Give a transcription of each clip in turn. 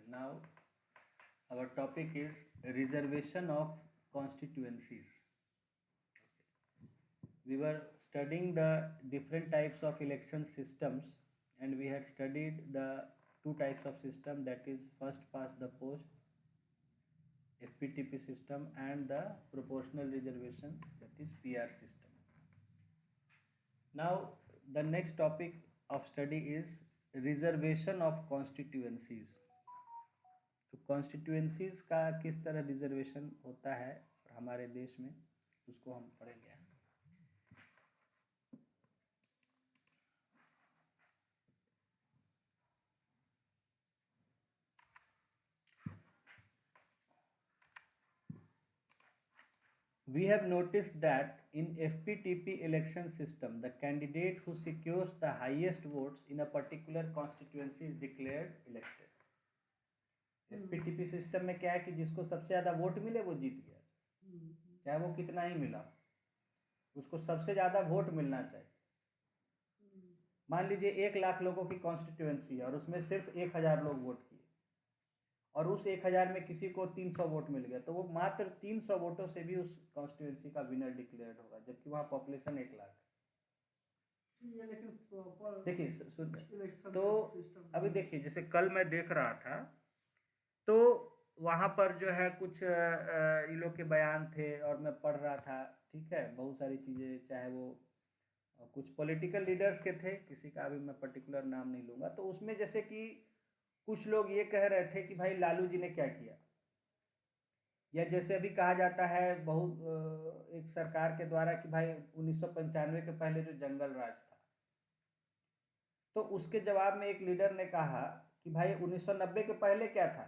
Now our topic is reservation of constituencies. We were studying the different types of election systems, and we had studied the two types of system, that is first past the post FPTP system and the proportional reservation, that is PR system. Now the next topic of study is reservation of constituencies. तो constituencies का किस तरह reservation होता है और हमारे देश में, उसको हम पढ़ेंगे. We have noticed that in FPTP election system, the candidate who secures the highest votes in a particular constituency is declared elected. FPTP system में क्या है कि जिसको सबसे ज़्यादा वोट मिले वो जीत गया, चाहे वो कितना ही मिला, उसको सबसे ज़्यादा वोट मिलना चाहिए. मान लीजिए 1,00,000 लोगों की कॉन्स्टिट्यूएंसी है और उसमें सिर्फ 1,000 लोग वोट किए और उस 1,000 में किसी को 300 वोट मिल गया, तो वो मात्र 300 वोटों से भी उस कॉन्स्टिट्यूएंसी का विनर डिक्लेयर्ड होगा, जबकि वहाँ पॉपुलेशन 1,00,000 है. देखिए तो अभी देखिए, जैसे कल मैं देख रहा था तो वहाँ पर जो है कुछ इन लोग के बयान थे और मैं पढ़ रहा था. ठीक है, बहुत सारी चीज़ें, चाहे वो कुछ पॉलिटिकल लीडर्स के थे, किसी का अभी मैं पर्टिकुलर नाम नहीं लूँगा, तो उसमें जैसे कि कुछ लोग ये कह रहे थे कि भाई लालू जी ने क्या किया, या जैसे अभी कहा जाता है बहुत एक सरकार के द्वारा कि भाई 1995 के पहले जो जंगल राज था, तो उसके जवाब में एक लीडर ने कहा कि भाई 1990 के पहले क्या था.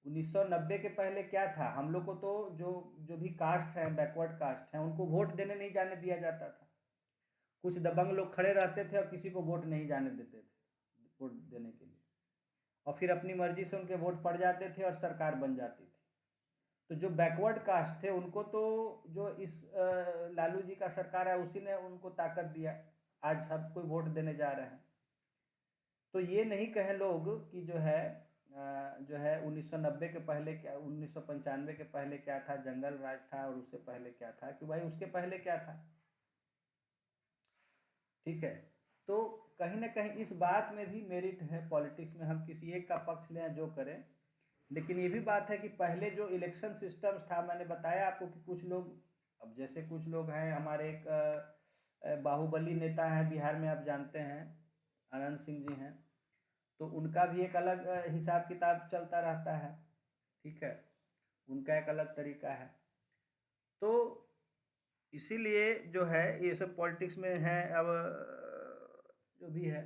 1990 के पहले क्या था, हम लोग को तो जो भी कास्ट है, बैकवर्ड कास्ट है, उनको वोट देने नहीं जाने दिया जाता था. कुछ दबंग लोग खड़े रहते थे और किसी को वोट नहीं जाने देते थे वोट देने के लिए, और फिर अपनी मर्जी से उनके वोट पड़ जाते थे और सरकार बन जाती थी. तो जो बैकवर्ड कास्ट थे उनको तो जो इस लालू जी का सरकार है उसी ने उनको ताकत दिया, आज सब कोई वोट देने जा रहे हैं. तो ये नहीं कहें लोग कि जो है 1990 के पहले क्या, 1995 के पहले क्या था, जंगल राज था, और उससे पहले क्या था, कि भाई उसके पहले क्या था. ठीक है, तो कहीं ना कहीं इस बात में भी मेरिट है पॉलिटिक्स में, हम किसी एक का पक्ष लें जो करें, लेकिन ये भी बात है कि पहले जो इलेक्शन सिस्टम्स था, मैंने बताया आपको कि कुछ लोग, अब जैसे कुछ लोग हैं हमारे, एक बाहुबली नेता हैं बिहार में, आप जानते हैं, आनंद सिंह जी हैं, तो उनका भी एक अलग हिसाब किताब चलता रहता है. ठीक है, उनका एक अलग तरीका है. तो इसीलिए जो है ये सब पॉलिटिक्स में है. अब जो भी है,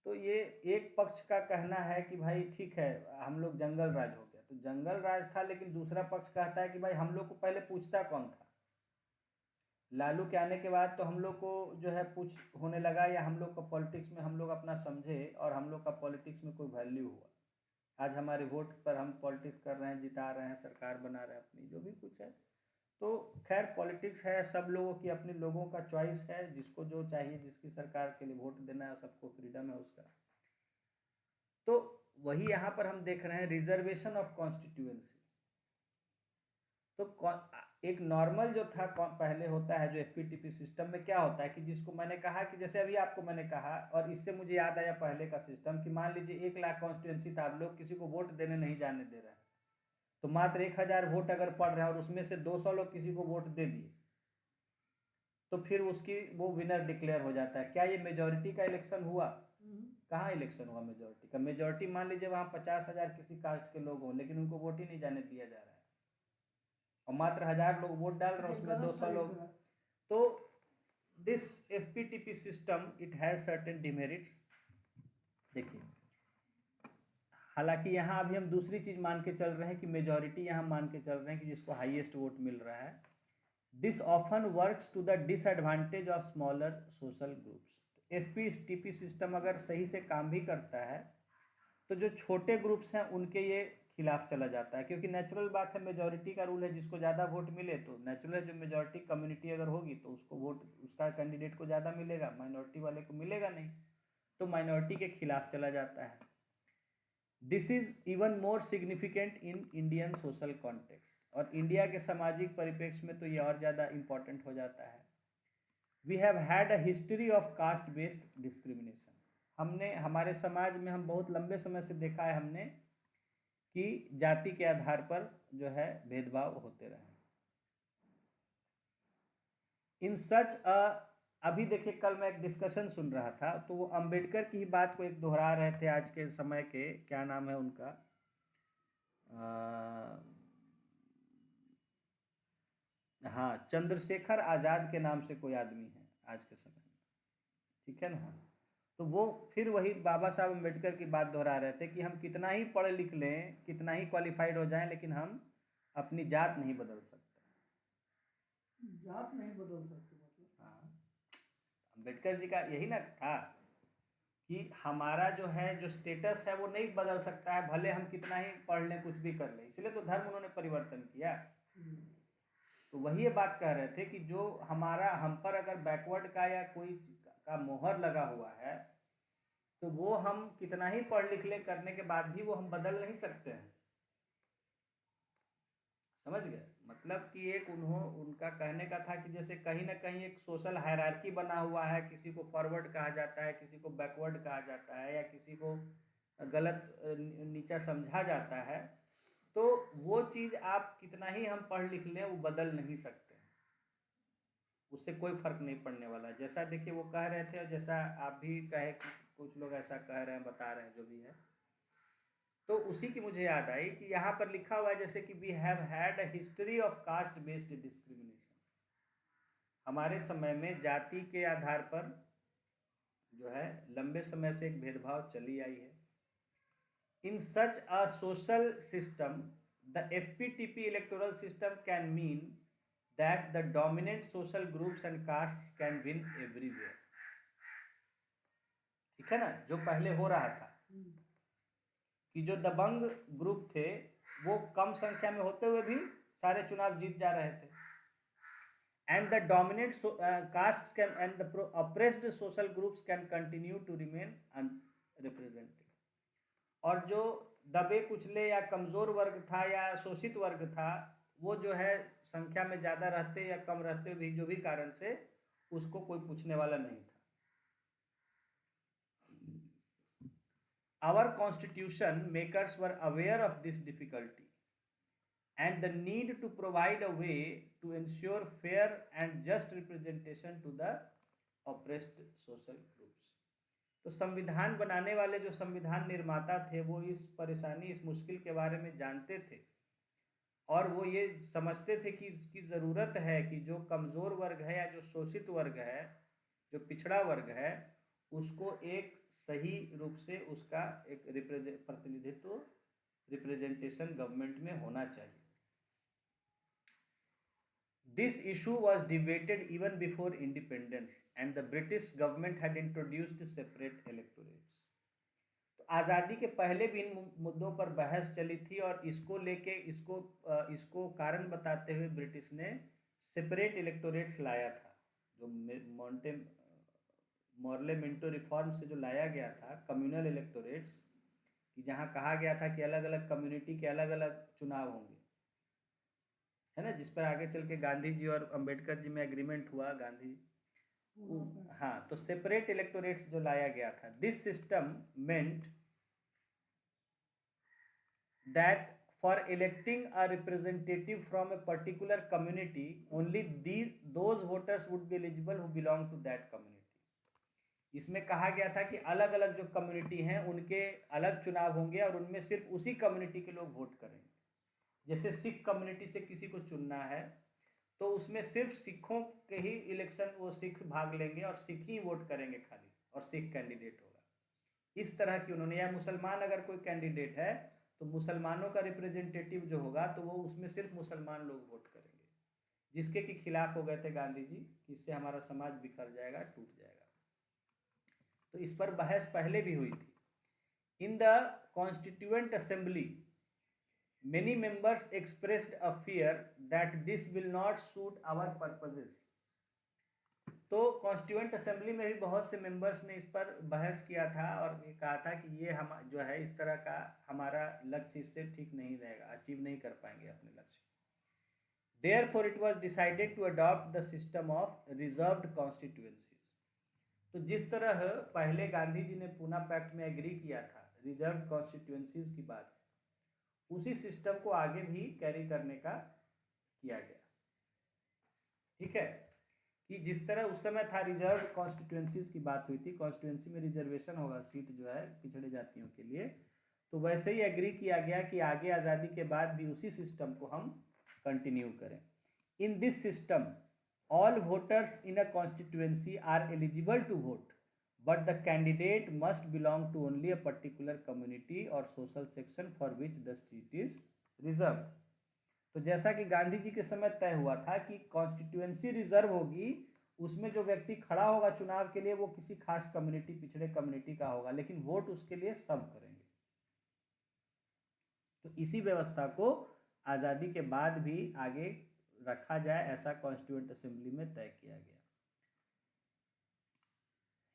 तो ये एक पक्ष का कहना है कि भाई ठीक है, हम लोग जंगल राज हो गया, तो जंगल राज था, लेकिन दूसरा पक्ष कहता है कि भाई हम लोग को पहले पूछता कौन था. लालू के आने के बाद तो हम लोग को जो है पूछ होने लगा, या हम लोग का पॉलिटिक्स में हम लोग अपना समझे और हम लोग का पॉलिटिक्स में कोई वैल्यू हुआ. आज हमारे वोट पर हम पॉलिटिक्स कर रहे हैं, जिता रहे हैं, सरकार बना रहे हैं अपनी, जो भी कुछ है. तो खैर पॉलिटिक्स है, सब लोगों की अपने लोगों का चॉइस है, जिसको जो चाहिए, जिसकी सरकार के लिए वोट देना है, सबको फ्रीडम है उसका. तो वही यहाँ पर हम देख रहे हैं, रिजर्वेशन ऑफ कॉन्स्टिट्यूएंसी. तो एक नॉर्मल जो था पहले होता है, जो एफपीटीपी सिस्टम में क्या होता है कि जिसको मैंने कहा कि जैसे अभी आपको मैंने कहा, और इससे मुझे याद आया पहले का सिस्टम, कि मान लीजिए 1,00,000 कॉन्स्टिट्यूएंसी था, आप लोग किसी को वोट देने नहीं जाने दे रहे हैं, तो मात्र 1,000 वोट अगर पड़ रहे हैं और उसमें से 200 लोग किसी को वोट दे दिए, तो फिर उसकी वो विनर डिक्लेयर हो जाता है. क्या ये मेजोरिटी का इलेक्शन हुआ? कहाँ इलेक्शन हुआ मेजोरिटी का? मेजोरिटी मान लीजिए वहाँ 50,000 किसी कास्ट के लोग हों, लेकिन उनको वोट ही नहीं जाने दिया जा रहा है, और मात्र 1,000 लोग वोट डाल रहे हैं, उसमें 200 लोग. तो this FPTP system it has certain demerits. देखिए, हालांकि यहाँ अभी हम दूसरी चीज मान के चल रहे हैं कि मेजोरिटी यहाँ मान के चल रहे हैं कि जिसको हाईएस्ट वोट मिल रहा है. This often works to the disadvantage of smaller social groups. FPTP system अगर सही से काम भी करता है तो जो छोटे ग्रुप्स हैं उनके ये खिलाफ चला जाता है, क्योंकि नेचुरल बात है, मेजोरिटी का रूल है, जिसको ज़्यादा वोट मिले तो नेचुरल है, जो मेजोरिटी कम्युनिटी अगर होगी तो उसको वोट उसका कैंडिडेट को ज़्यादा मिलेगा, माइनॉरिटी वाले को मिलेगा नहीं, तो माइनॉरिटी के खिलाफ चला जाता है. This is even more significant in Indian social context, और इंडिया के सामाजिक परिप्रेक्ष्य में तो ये और ज़्यादा इम्पोर्टेंट हो जाता है। We have had a history of caste based discrimination. हमने हमारे समाज में हम बहुत लंबे समय से देखा है हमने कि जाति के आधार पर जो है भेदभाव होते रहे। इन सच अ अभी देखिए, कल मैं एक डिस्कशन सुन रहा था तो वो अंबेडकर की ही बात को एक दोहरा रहे थे, आज के समय के, क्या नाम है उनका, हाँ, चंद्रशेखर आज़ाद के नाम से कोई आदमी है आज के समय में, ठीक है ना। तो वो फिर वही बाबा साहब अम्बेडकर की बात दोहरा रहे थे कि हम कितना ही पढ़ लिख लें, कितना ही क्वालिफाइड हो जाएं, लेकिन हम अपनी जात नहीं बदल सकते। जात नहीं बदल सकते मतलब? हाँ, अम्बेडकर जी का यही ना था कि हमारा जो है जो स्टेटस है वो नहीं बदल सकता है, भले हम कितना ही पढ़ लें, कुछ भी कर लें, इसलिए तो धर्म उन्होंने परिवर्तन किया। तो वही ये बात कह रहे थे कि जो हमारा, हम पर अगर बैकवर्ड का या कोई का मोहर लगा हुआ है, तो वो हम कितना ही पढ़ लिख ले करने के बाद भी वो हम बदल नहीं सकते हैं। समझ गए मतलब कि एक उनका कहने का था कि जैसे कहीं ना कहीं एक सोशल हायरार्की बना हुआ है, किसी को फॉरवर्ड कहा जाता है, किसी को बैकवर्ड कहा जाता है, या किसी को गलत नीचा समझा जाता है, तो वो चीज़ आप कितना ही हम पढ़ लिख लें वो बदल नहीं सकते, उससे कोई फर्क नहीं पड़ने वाला। जैसा देखिए वो कह रहे थे और जैसा आप भी कहे कि कुछ लोग ऐसा कह रहे हैं, बता रहे हैं, जो भी है, तो उसी की मुझे याद आई कि यहाँ पर लिखा हुआ है जैसे कि we have had a history of caste based discrimination. हमारे समय में जाति के आधार पर जो है लंबे समय से एक भेदभाव चली आई है। In such a social system the FPTP electoral system can mean that the dominant social groups and castes can win everywhere. ठीक है ना, जो पहले हो रहा था कि जो दबंग ग्रुप थे वो कम संख्या में होते हुए भी सारे चुनाव जीत जा रहे थे, and the dominant caste can and the oppressed social groups can continue to remain unrepresented. और जो दबे कुचले या कमजोर वर्ग था या शोषित वर्ग था, वो जो है संख्या में ज़्यादा रहते या कम रहते भी, जो भी कारण से, उसको कोई पूछने वाला नहीं था। Our constitution makers were aware of this difficulty and the need to provide a way to ensure fair and just representation to the oppressed social groups. तो संविधान बनाने वाले जो संविधान निर्माता थे वो इस परेशानी, इस मुश्किल के बारे में जानते थे, और वो ये समझते थे कि इसकी ज़रूरत है कि जो कमज़ोर वर्ग है या जो शोषित वर्ग है, जो पिछड़ा वर्ग है, उसको एक सही रूप से उसका एक प्रतिनिधित्व, रिप्रेजेंटेशन गवर्नमेंट में होना चाहिए। This issue was debated even before independence and the British government had introduced separate electorates. तो आज़ादी के पहले भी इन मुद्दों पर बहस चली थी, और इसको लेके इसको कारण बताते हुए ब्रिटिश ने सेपरेट इलेक्टोरेट्स लाया था, जो मॉर्ले मिंटो रिफॉर्म से जो लाया गया था, कम्युनल इलेक्टोरेट्स, कि जहाँ कहा गया था कि अलग अलग कम्युनिटी के अलग अलग चुनाव होंगे, है ना, जिस पर आगे चल के गांधी जी और अंबेडकर जी में एग्रीमेंट हुआ, गांधी। हाँ, तो सेपरेट इलेक्टोरेट्स जो लाया गया था, this system meant that for electing a representative from a particular community only those voters would be eligible who belong to that community। इसमें कहा गया था कि अलग अलग जो कम्युनिटी हैं उनके अलग चुनाव होंगे और उनमें सिर्फ उसी कम्युनिटी के लोग वोट करेंगे। जैसे सिख कम्युनिटी से किसी को चुनना है तो उसमें सिर्फ सिखों के ही इलेक्शन, वो सिख भाग लेंगे और सिख ही वोट करेंगे खाली, और सिख कैंडिडेट होगा। इस तरह की उन्होंने, या मुसलमान अगर कोई कैंडिडेट है तो मुसलमानों का रिप्रेजेंटेटिव जो होगा तो वो उसमें सिर्फ मुसलमान लोग वोट करेंगे, जिसके के खिलाफ हो गए थे गांधी जी कि इससे हमारा समाज बिखर जाएगा, टूट जाएगा। तो इस पर बहस पहले भी हुई थी। In the constituent assembly many members expressed a fear that this will not suit our purposes। तो कॉन्स्टिट्यूएंट असेंबली में भी बहुत से मेंबर्स ने इस पर बहस किया था और ये कहा था कि ये हम जो है इस तरह का हमारा लक्ष्य इससे ठीक नहीं रहेगा, अचीव नहीं कर पाएंगे अपने लक्ष्य। Therefore, it was decided to adopt the system of reserved constituencies. तो जिस तरह पहले गांधी जी ने पूना पैक्ट में एग्री किया था रिजर्व कॉन्स्टिट्यूएंसीज की बात, उसी सिस्टम को आगे भी कैरी करने का किया गया। ठीक है, कि जिस तरह उस समय था रिजर्व कॉन्स्टिट्यूएंसीज की बात हुई थी, कॉन्स्टिट्यूएंसी में रिजर्वेशन होगा सीट जो है पिछड़े जातियों के लिए, तो वैसे ही एग्री किया गया कि आगे आज़ादी के बाद भी उसी सिस्टम को हम कंटिन्यू करें। In this system all voters in a constituency are eligible to vote, but the candidate must belong to only a particular community or social section for which the seat is reserved. तो जैसा कि गांधी जी के समय तय हुआ था कि constituency reserve होगी, उसमें जो व्यक्ति खड़ा होगा चुनाव के लिए वो किसी खास कम्युनिटी, पिछड़े कम्युनिटी का होगा, लेकिन वोट उसके लिए सब करेंगे। तो इसी व्यवस्था को आज़ादी के बाद भी आगे रखा जाए, ऐसा कॉन्स्टिट्यूएंट असेंबली में तय किया गया।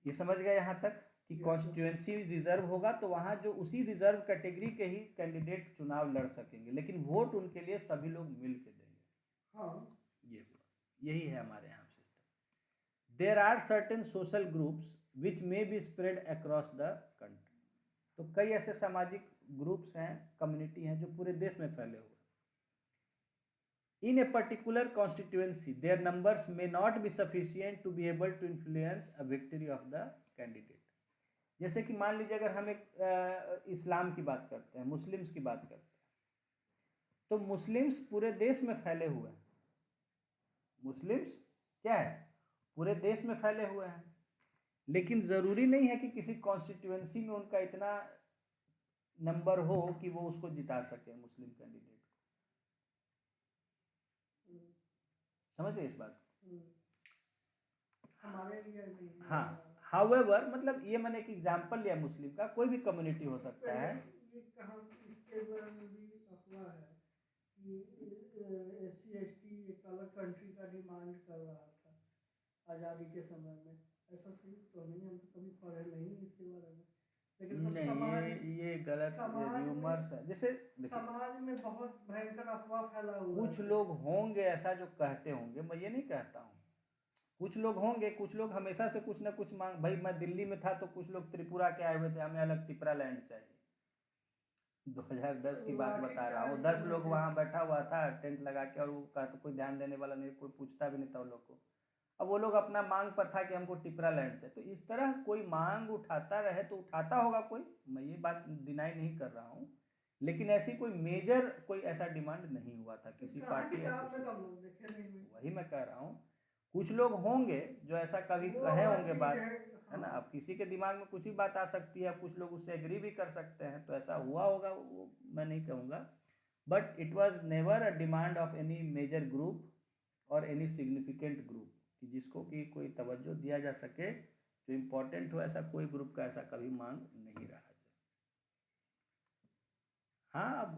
ये समझ गए यहाँ तक कि कॉन्स्टिट्यूएंसी रिजर्व होगा तो वहाँ जो उसी रिजर्व कैटेगरी के ही कैंडिडेट चुनाव लड़ सकेंगे, लेकिन वोट उनके लिए सभी लोग मिल के देंगे। हाँ, यही है हमारे यहाँ system. There are certain social groups which may be spread across the country. तो कई ऐसे सामाजिक ग्रुप्स हैं, कम्युनिटी हैं जो पूरे देश में फैले हुए। In a particular constituency, their numbers may not be sufficient to be able to influence a victory of the candidate. जैसे कि मान लीजिए अगर हम एक इस्लाम की बात करते हैं, मुस्लिम्स की बात करते हैं, तो मुस्लिम्स पूरे देश में फैले हुए हैं। मुस्लिम्स क्या है, पूरे देश में फैले हुए हैं, लेकिन ज़रूरी नहीं है कि किसी कॉन्स्टिट्यूएंसी में उनका इतना नंबर हो कि वो उसको जिता सके मुस्लिम कैंडिडेट। समझे इस बात को? हमारे लिए नहीं। हाँ, हाउएवर मतलब ये मैंने एक एग्जांपल लिया मुस्लिम का, कोई भी कम्युनिटी हो सकता है। ये कहाँ इसके बारे में भी अफवाह है कि SC/ST एक अलग कंट्री का डिमांड कर रहा था आज़ादी के समय में। ऐसा सही तो नहीं, हम तो कभी पढ़े नहीं इसके बारे में, लेकिन नहीं, ये गलत र्यूमर्स है। जैसे समाज में बहुत भयंकर अफवाह फैला हुआ है। कुछ लोग होंगे ऐसा जो कहते होंगे, मैं ये नहीं कहता हूँ, कुछ लोग होंगे, कुछ लोग हमेशा से कुछ ना कुछ मांग, भाई मैं दिल्ली में था तो कुछ लोग त्रिपुरा के आए हुए थे, हमें अलग टिपरा लैंड चाहिए। 2010 की बात बता रहा हूँ, 10 लोग वहाँ बैठा हुआ था टेंट लगा के, और वो कहते कोई ध्यान देने वाला नहीं, कोई पूछता भी नहीं था उन लोग को। अब वो लोग अपना मांग पर था कि हमको टिपरा लैंड चाहिए। तो इस तरह कोई मांग उठाता रहे तो उठाता होगा कोई, मैं ये बात डिनाई नहीं कर रहा हूँ, लेकिन ऐसी कोई मेजर कोई ऐसा डिमांड नहीं हुआ था किसी पार्टी या किसी। वही मैं कह रहा हूँ, कुछ लोग होंगे जो ऐसा कभी कहे होंगे बात, है ना। अब किसी के दिमाग में कुछ भी बात आ सकती है, कुछ लोग उससे एग्री भी कर सकते हैं, तो ऐसा हुआ होगा वो मैं नहीं कहूँगा, but it was never a demand of any major group और एनी सिग्निफिकेंट ग्रुप कि जिसको कि कोई तवज्जो दिया जा सके, जो इम्पोर्टेंट हो, ऐसा कोई ग्रुप का ऐसा कभी मांग नहीं रहा। हाँ, अब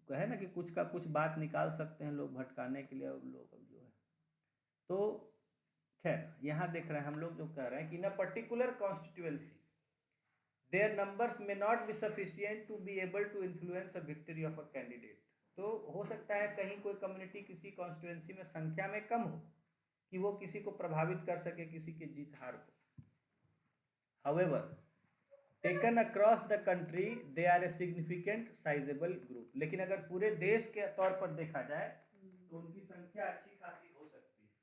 कहे ना कि कुछ का कुछ बात निकाल सकते हैं लोग भटकाने के लिए, अब लोग अब जो है तो खैर यहाँ देख रहे हैं हम लोग जो कह रहे हैं कि in a particular constituency their numbers may not be sufficient to be able to influence a victory of a candidate. तो हो सकता है कहीं कोई कम्युनिटी किसी कॉन्स्टिट्यूएंसी में संख्या में कम हो कि वो किसी को प्रभावित कर सके, किसी के जीत हार को। However taken across the country they are a significant sizeable group. लेकिन अगर पूरे देश के तौर पर देखा जाए तो उनकी संख्या अच्छी खासी हो सकती है।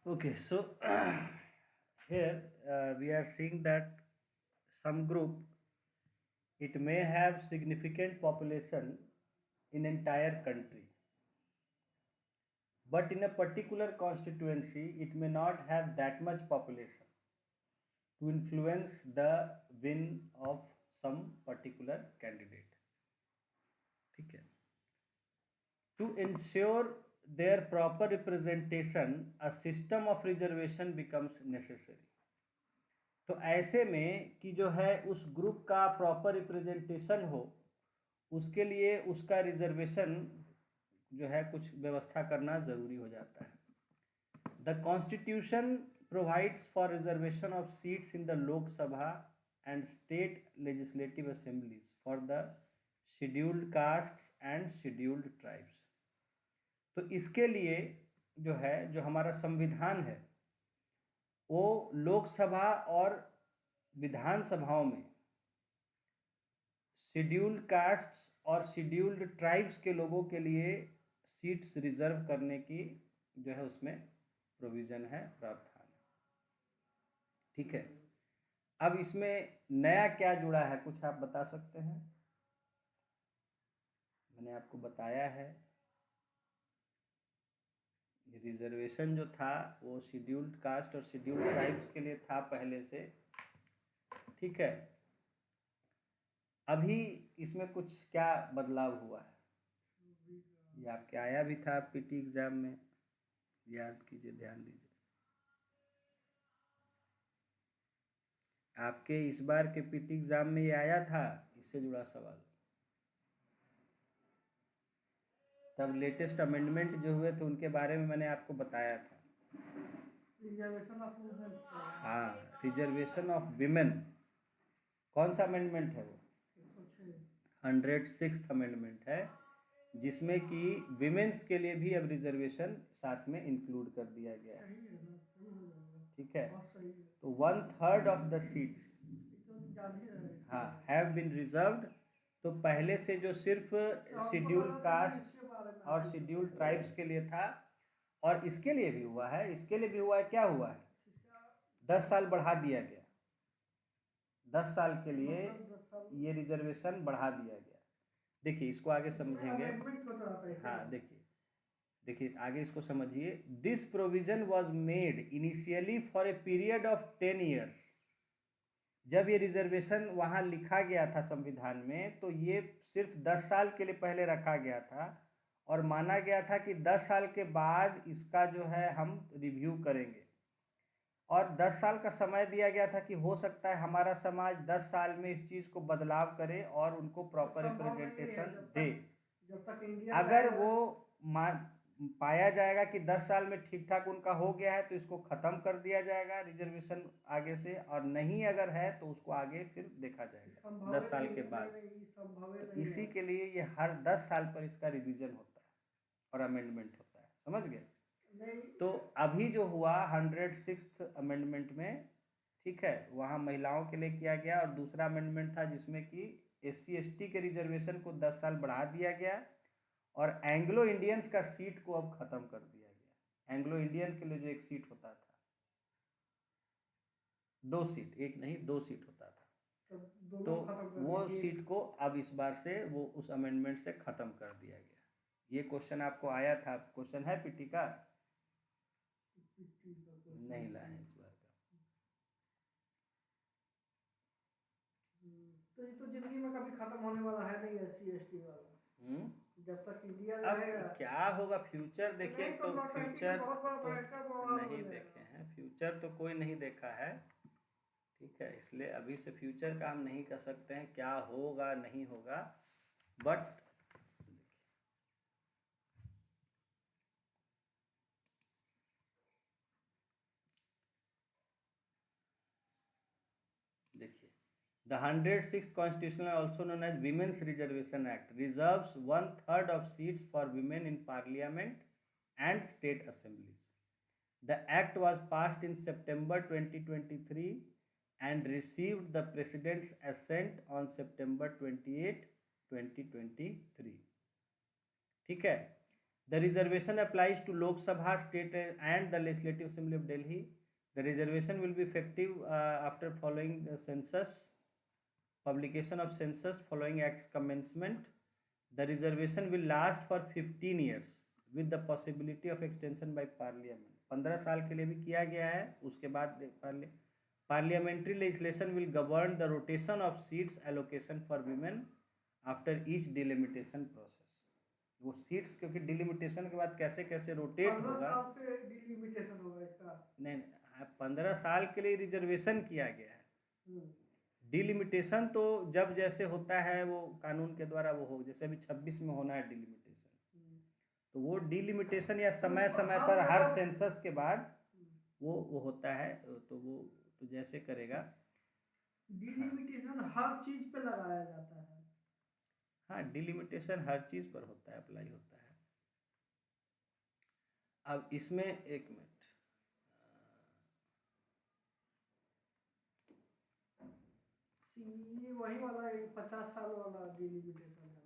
Okay, so here we are seeing that some group, it may have significant population in entire country, but in a particular constituency it may not have that much population to influence the win of some particular candidate. ठीक है. To ensure their proper representation, a system of reservation becomes necessary. तो ऐसे में कि जो है उस group का प्रॉपर रिप्रेजेंटेशन हो, उसके लिए उसका रिजर्वेशन जो है कुछ व्यवस्था करना ज़रूरी हो जाता है. The constitution provides for reservation of seats in the Lok Sabha and state legislative assemblies for the scheduled castes and scheduled tribes. तो इसके लिए जो है, जो हमारा संविधान है, वो लोकसभा और विधान सभाओं में शेड्यूल्ड कास्ट्स और शेड्यूल्ड ट्राइब्स के लोगों के लिए सीट्स रिजर्व करने की जो है उसमें प्रोविज़न है, प्रावधान है. ठीक है. अब इसमें नया क्या जुड़ा है, कुछ आप बता सकते हैं? मैंने आपको बताया है रिजर्वेशन जो था वो शेड्यूल्ड कास्ट और शेड्यूल्ड ट्राइब्स के लिए था पहले से. ठीक है. अभी इसमें कुछ क्या बदलाव हुआ है? ये आपके आया भी था पीटी एग्जाम में, याद कीजिए, ध्यान दीजिए। आपके इस बार के पीटी एग्जाम में ये आया था, इससे जुड़ा सवाल। तब लेटेस्ट अमेंडमेंट जो हुए थे उनके बारे में मैंने आपको बताया था। Reservation of women. हाँ, रिजर्वेशन ऑफ विमेन। कौन सा अमेंडमेंट है वो? 106th अमेंडमेंट है, जिसमें कि विमेंस के लिए भी अब रिजर्वेशन साथ में इंक्लूड कर दिया गया है। ठीक है, तो 1/3 ऑफ द सीट्स हाँ हैव बीन रिजर्व्ड। तो पहले से जो सिर्फ शेड्यूल कास्ट और शेड्यूल ट्राइब्स के लिए था, और इसके लिए भी हुआ है, इसके लिए भी हुआ है, क्या हुआ है, 10 साल बढ़ा दिया गया। 10 साल के लिए ये रिजर्वेशन बढ़ा दिया गया। देखिए इसको आगे समझेंगे। हाँ देखिए, देखिए आगे इसको समझिए। This provision was made initially for a period of 10 years. जब ये रिजर्वेशन वहाँ लिखा गया था संविधान में, तो ये सिर्फ 10 साल के लिए पहले रखा गया था, और माना गया था कि 10 साल के बाद इसका जो है हम रिव्यू करेंगे। और 10 साल का समय दिया गया था कि हो सकता है हमारा समाज 10 साल में इस चीज़ को बदलाव करे और उनको प्रॉपर रिप्रेजेंटेशन दे। अगर वो पाया जाएगा कि 10 साल में ठीक ठाक उनका हो गया है, तो इसको ख़त्म कर दिया जाएगा रिजर्वेशन आगे से, और नहीं अगर है तो उसको आगे फिर देखा जाएगा 10 साल के बाद। तो इसी के लिए ये हर 10 साल पर इसका रिवीजन होता है और अमेंडमेंट होता है, समझ गए? तो अभी जो हुआ 106th अमेंडमेंट में, ठीक है, वहाँ महिलाओं के लिए किया गया, और दूसरा अमेंडमेंट था जिसमें कि SC/ST के रिजर्वेशन को 10 साल बढ़ा दिया गया, और एंग्लो इंडियंस का सीट को अब खत्म कर दिया गया। एंग्लो इंडियन के लिए जो एक सीट होता था, 2 सीट, एक नहीं 2 सीट होता था, तो वो सीट को अब इस बार से वो उस अमेंडमेंट से खत्म कर दिया गया। ये क्वेश्चन आपको आया था, क्वेश्चन है पीटी का? नहीं लाए हैं इस बार का। तो ये तो जिंदगी में कभी खत्म होने वाला है नहीं, SC/ST वाला। जब तक इंडिया अब रहेगा। क्या होगा फ्यूचर देखिए, तो फ्यूचर तो नहीं है। देखे हैं, फ्यूचर तो कोई नहीं देखा है, ठीक है, इसलिए अभी से फ्यूचर का हम नहीं कह सकते हैं क्या होगा नहीं होगा, बट देखिए, the 106th Constitution, also known as Women's Reservation Act, reserves 1/3 of seats for women in Parliament and state assemblies. The act was passed in September 2023 and received the President's assent on September 28, 2023. ठीक है, the reservation applies to Lok Sabha, state and the Legislative Assembly of Delhi. The reservation will be effective after following the census, publication of census following act's commencement. The reservation will last for 15 years with the possibility of extension by parliament. 15 साल के लिए भी किया गया है, उसके बाद parliamentary legislation will govern the rotation of seats allocation for women after each delimitation process. वो सीट्स क्योंकि डिलिमिटेशन के बाद कैसे कैसे रोटेट होगा, डिलिमिटेशन होगा इसका। नहीं 15 साल के लिए रिजर्वेशन किया गया है। डिलिमिटेशन तो जब जैसे होता है वो कानून के द्वारा वो हो, जैसे अभी 26 में होना है डिलिमिटेशन, तो वो डिलिमिटेशन या समय समय पर हर सेंसस के बाद वो होता है, तो वो तो जैसे करेगा। डिलिमिटेशन हर चीज पे लगाया जाता है। हाँ, डिलिमिटेशन हर चीज पर होता है, अप्लाई होता है। अब इसमें एक मिनट, ये वही वाला 50 साल वाला डिलिमिटेशन है ना।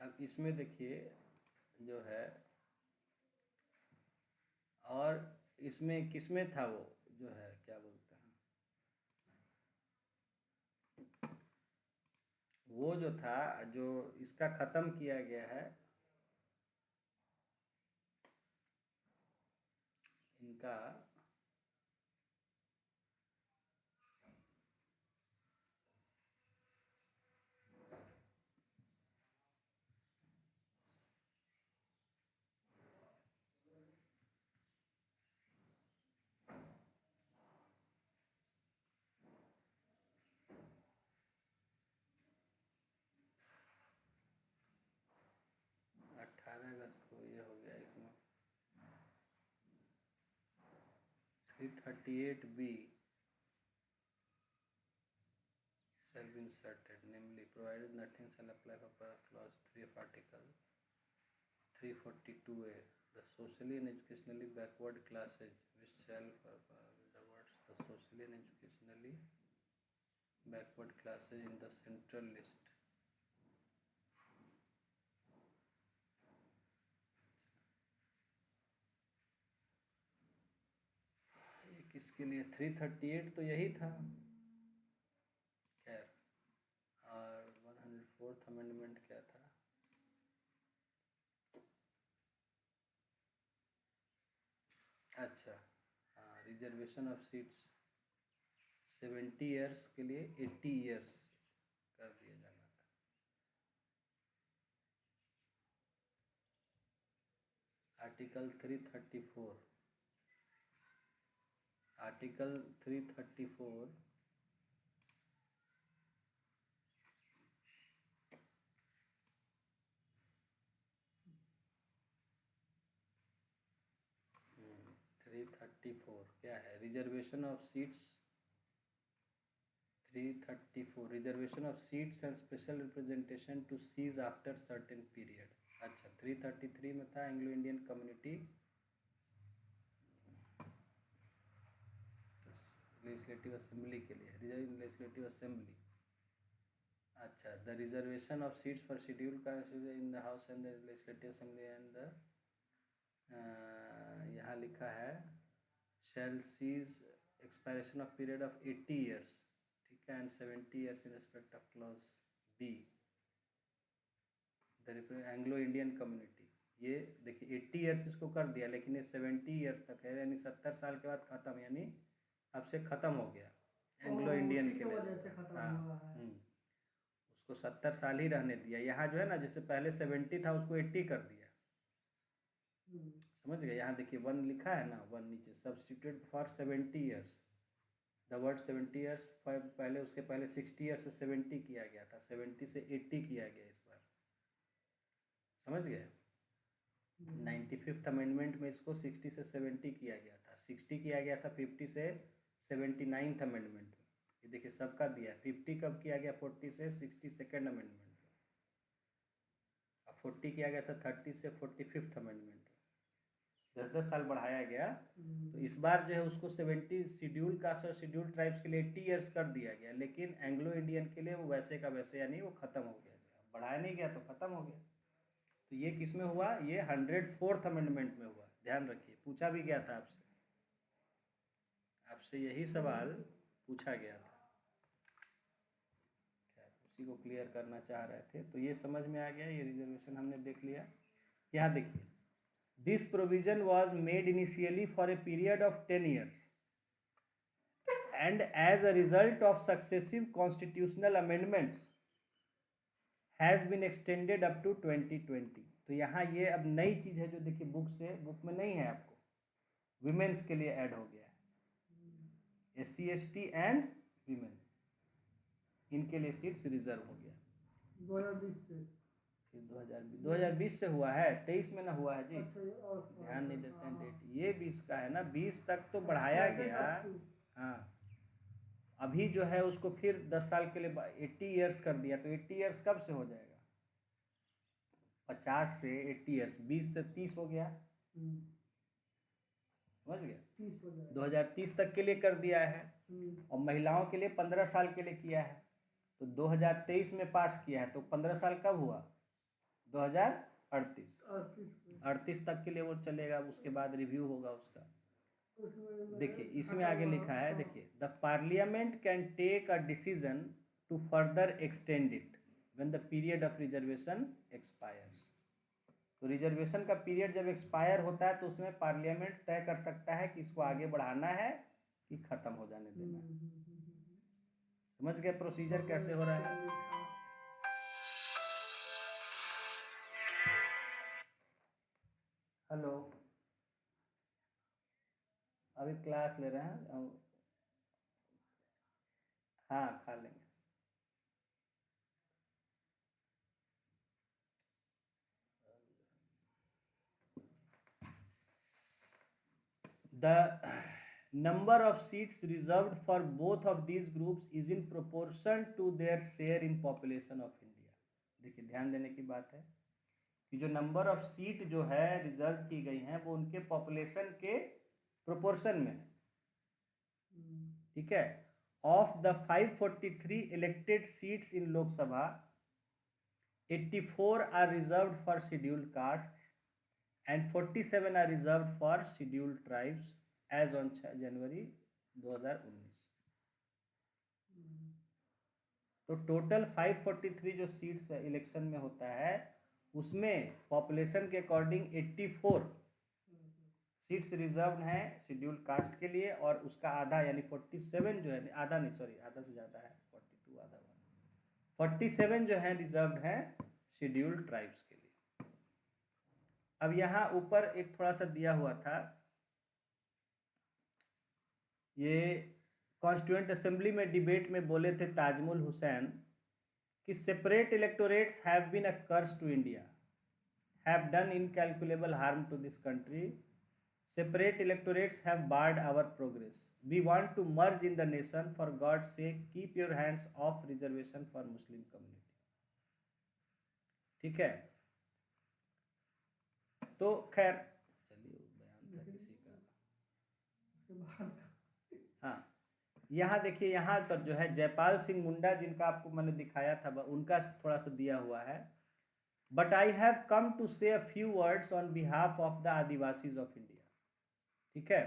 अब इसमें देखिए जो है, और इसमें किसमें था वो जो है क्या बोलते हैं, वो जो था जो इसका ख़त्म किया गया है इनका, अट्ठारह अगस्त को ये हो गया इसमें 338B shall be inserted, namely provided nothing shall apply for clause 3 of article 342A, the socially and educationally backward classes which shall the words the socially and educationally backward classes in the central list. ये किसके लिए 338 तो यही था खैर, और 104th amendment क्या था, अच्छा हाँ, रिजर्वेशन ऑफ सीट्स 70 ईयर्स के लिए 80 ईयर्स कर दिया जाना था। आर्टिकल 334 334 क्या है, reservation of seats 334 reservation of seats and special representation to cease after certain period. अच्छा 333 में था Anglo Indian community legislative assembly के लिए, लेजिस्लेटिव असेंबली। अच्छा the reservation of seats for scheduled caste in the house and the legislative assembly and the, यहाँ लिखा है shall cease expiration of period of 80 years, ठीक है, and 70 years in respect of clause be the Anglo Indian community. ये देखिए 80 years इसको कर दिया, लेकिन ये 70 ईयर्स तक है, यानी 70 साल के बाद ख़त्म, यानी अब से ख़त्म हो गया एंग्लो इंडियन के लिए। हाँ उसको 70 साल ही रहने दिया। यहाँ जो है ना, जैसे पहले 70 था उसको 80 कर दिया, समझ गए। यहाँ देखिए 1 लिखा है ना, 1 नीचे substitute for 70 years, the word 70 years पहले, उसके पहले 60 ईयर्स से 70 किया गया था, 70 से 80 किया गया इस बार, समझ गए। 95th अमेंडमेंट में इसको 60 से 70 किया गया था, 60 किया गया था 50 से 79th अमेंडमेंट में। ये देखिए सबका दिया है। 50 कब किया गया, 40 से 62nd अमेंडमेंट में। अब 40 किया गया था 30 से 45th अमेंडमेंट में, 10-10 साल बढ़ाया गया। तो इस बार जो है उसको 70 शेड्यूल कास्ट और शेड्यूल ट्राइब्स के लिए 80 ईयर्स कर दिया गया, लेकिन एंग्लो इंडियन के लिए वो वैसे का वैसे, यानी वो ख़त्म हो गया, बढ़ाया नहीं गया तो ख़त्म हो गया। तो ये किस में हुआ, ये 104th अमेंडमेंट में हुआ, ध्यान रखिए, पूछा भी गया था आपसे यही सवाल पूछा गया था, उसी को क्लियर करना चाह रहे थे। तो ये समझ में आ गया, ये रिजर्वेशन हमने देख लिया। यहाँ देखिए, this provision was made initially for a period of 10 years and as a result of successive constitutional amendments has been extended up to 2020। तो यहाँ ये अब नई चीज़ है जो देखिए बुक में नहीं है, आपको विमेंस के लिए ऐड हो गया है, SC ST एंड विमेन, इनके लिए सीट्स रिजर्व हो गया 2020 से। फिर 2020 से हुआ है, 23 में ना हुआ है जी, ध्यान नहीं देते हैं डेट। ये 20 का है ना, 20 तक तो बढ़ाया गया। हाँ अभी जो है उसको फिर 10 साल के लिए 80 ईयर्स कर दिया, तो 80 ईयर्स कब से हो जाएगा, 50 से 80 ईयर्स, 20 से 30 हो गया, समझ गया। 2030 तक के लिए कर दिया है, और महिलाओं के लिए 15 साल के लिए किया है। तो 2023 में पास किया है, तो 15 साल कब हुआ, 2038 38 38 तक के लिए वो चलेगा, उसके बाद रिव्यू होगा उसका। उसमें देखिए इसमें घटा आगे हुआ, लिखा है, हाँ। देखिए the parliament can take a decision to further extend it when the period of reservation expires. तो रिजर्वेशन का पीरियड जब एक्सपायर होता है तो उसमें पार्लियामेंट तय कर सकता है कि इसको आगे बढ़ाना है कि खत्म हो जाने देना है। समझ गए प्रोसीजर कैसे हो रहा है? हेलो, अभी क्लास ले रहे हैं, हाँ खा लेंगे। The number of seats reserved for both of these groups is in proportion to their share in population of India। देखिए ध्यान देने की बात है कि जो नंबर ऑफ सीट जो है रिजर्व की गई हैं वो उनके पॉपुलेशन के प्रोपोर्शन में है, ठीक है। Of the 543 elected seats in Lok Sabha 84 are reserved for scheduled caste and 47 are reserved for scheduled tribes as on January 2019। तो टोटल 543 जो सीट्स इलेक्शन में होता है उसमें पॉपुलेशन के अकॉर्डिंग 84 सीट्स रिजर्व हैं शेड्यूल्ड कास्ट के लिए, और उसका आधा यानी 47 जो है, आधा नहीं सॉरी आधा से ज़्यादा है, 42 आधा 47 जो है रिजर्व्ड है शेड्यूल्ड ट्राइब्स के लिए। अब यहाँ ऊपर एक थोड़ा सा दिया हुआ था, ये कॉन्स्टिट्यूएंट असेंबली में डिबेट में बोले थे ताजमुल हुसैन कि separate electorates have been a curse to India, have done incalculable harm to this country, separate electorates have barred our progress, we want to merge in the nation, for God sake keep your hands off reservation for Muslim community. ठीक है, तो खैर चलिए बयान था किसी का। हाँ, यहाँ देखिए, यहाँ पर जो है जयपाल सिंह मुंडा जिनका आपको मैंने दिखाया था उनका थोड़ा सा दिया हुआ है। But I have come to say a few words on behalf of the Adivasis of India. ठीक है,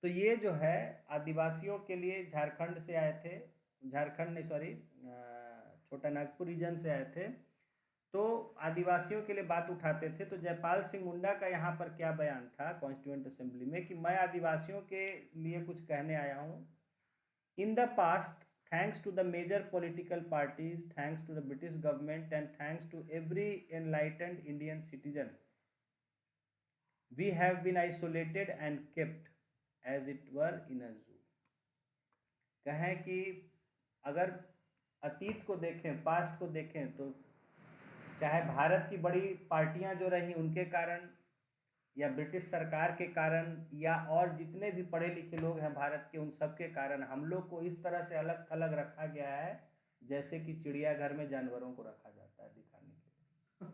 तो ये जो है आदिवासियों के लिए झारखंड से आए थे, झारखंड नहीं सॉरी छोटा नागपुर रीजन से आए थे, तो आदिवासियों के लिए बात उठाते थे। तो जयपाल सिंह मुंडा का यहाँ पर क्या बयान था कॉन्स्टिट्यूएंट असेंबली में कि मैं आदिवासियों के लिए कुछ कहने आया हूँ। In the past, thanks to the major political parties, thanks to the British government and thanks to every enlightened Indian citizen, we have been isolated and kept as it were in a zoo। कहें कि अगर अतीत को देखें, past को देखें, तो चाहे भारत की बड़ी पार्टियां जो रही उनके कारण, या ब्रिटिश सरकार के कारण, या और जितने भी पढ़े लिखे लोग हैं भारत के, उन सब के कारण हम लोग को इस तरह से अलग थलग रखा गया है जैसे कि चिड़ियाघर में जानवरों को रखा जाता है दिखाने के लिए।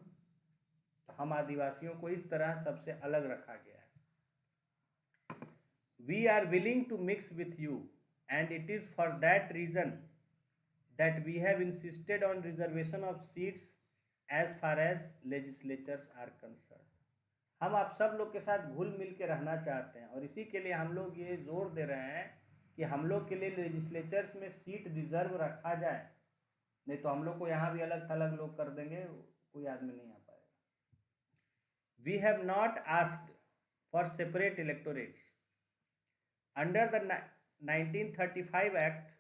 तो हम आदिवासियों को इस तरह सबसे अलग रखा गया है। We are willing to mix with you and it is for that reason that we have insisted on reservation of seats as far as legislatures are concern. हम आप सब लोग के साथ घुल मिल के रहना चाहते हैं, और इसी के लिए हम लोग ये जोर दे रहे हैं कि हम लोग के लिए लेजिस्लेचर्स में सीट रिजर्व रखा जाए, नहीं तो हम लोग को यहाँ भी अलग थलग लोग कर देंगे, कोई आदमी नहीं आ पाएगा। We have not asked for separate electorates under the 1935 act.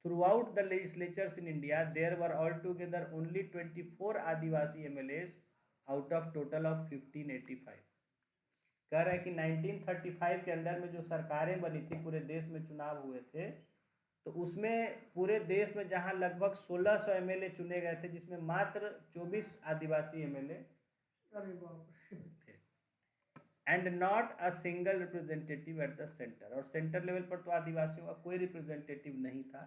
Throughout the legislatures in India there were altogether only 24 Adivasi MLAs out of total of 1585। कह रहे हैं कि 1935 के अंडर में जो सरकारें बनी थी, पूरे देश में चुनाव हुए थे, तो उसमें पूरे देश में जहां लगभग 1600 MLA चुने गए थे, जिसमें मात्र 24 आदिवासी MLA थे, and not a single representative at the centre. और सेंटर लेवल पर तो आदिवासियों का कोई रिप्रेजेंटेटिव नहीं था।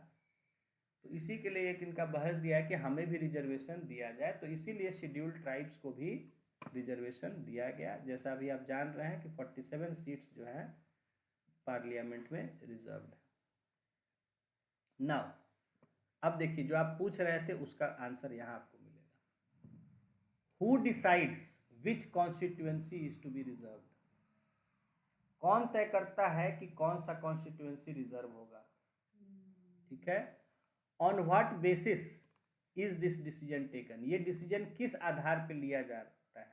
तो इसी के लिए एक इनका बहस दिया है कि हमें भी रिजर्वेशन दिया जाए, तो इसीलिए शेड्यूल्ड ट्राइब्स को भी रिजर्वेशन दिया गया। जैसा अभी आप जान रहे हैं कि 47 सीट्स जो हैं पार्लियामेंट में रिजर्व्ड है। नाउ अब देखिए, जो आप पूछ रहे थे उसका आंसर यहाँ आपको मिलेगा। Who decides which constituency is to be reserved? कौन तय करता है कि कौन सा कॉन्स्टिट्यूएंसी रिजर्व होगा? ठीक है। On what basis is this decision taken? ये डिसीजन किस आधार पर लिया जाता है?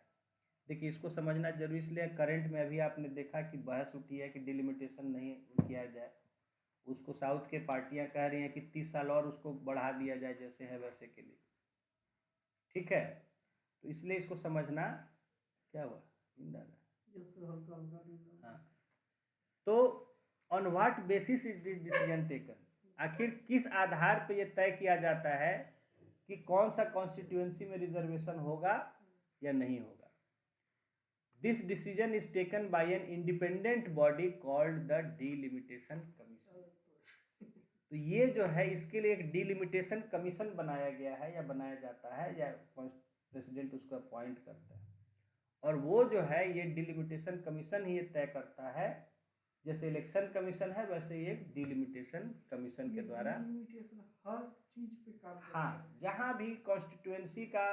देखिए, इसको समझना जरूरी इसलिए करंट में अभी आपने देखा कि बहस उठी है कि डिलिमिटेशन नहीं किया जाए। उसको साउथ के पार्टियां कह रही हैं कि 30 साल और उसको बढ़ा दिया जाए, जैसे है वैसे के लिए। ठीक है, तो इसलिए इसको समझना। क्या हुआ? हाँ, तो on what basis is this decision taken? आखिर किस आधार पर यह तय किया जाता है कि कौन सा कॉन्स्टिट्यूएंसी में रिजर्वेशन होगा या नहीं होगा? This decision is taken by an independent body called the delimitation commission. तो ये जो है, इसके लिए एक डिलिमिटेशन कमीशन बनाया गया है या बनाया जाता है, या प्रेसिडेंट उसको अपॉइंट करता है। और वो जो है, ये डिलिमिटेशन कमीशन ही ये तय करता है। जैसे इलेक्शन कमीशन है, वैसे ये डिलिमिटेशन कमीशन के द्वारा हर चीज पे काम करता है। हाँ, जहाँ भी कॉन्स्टिट्यूएंसी का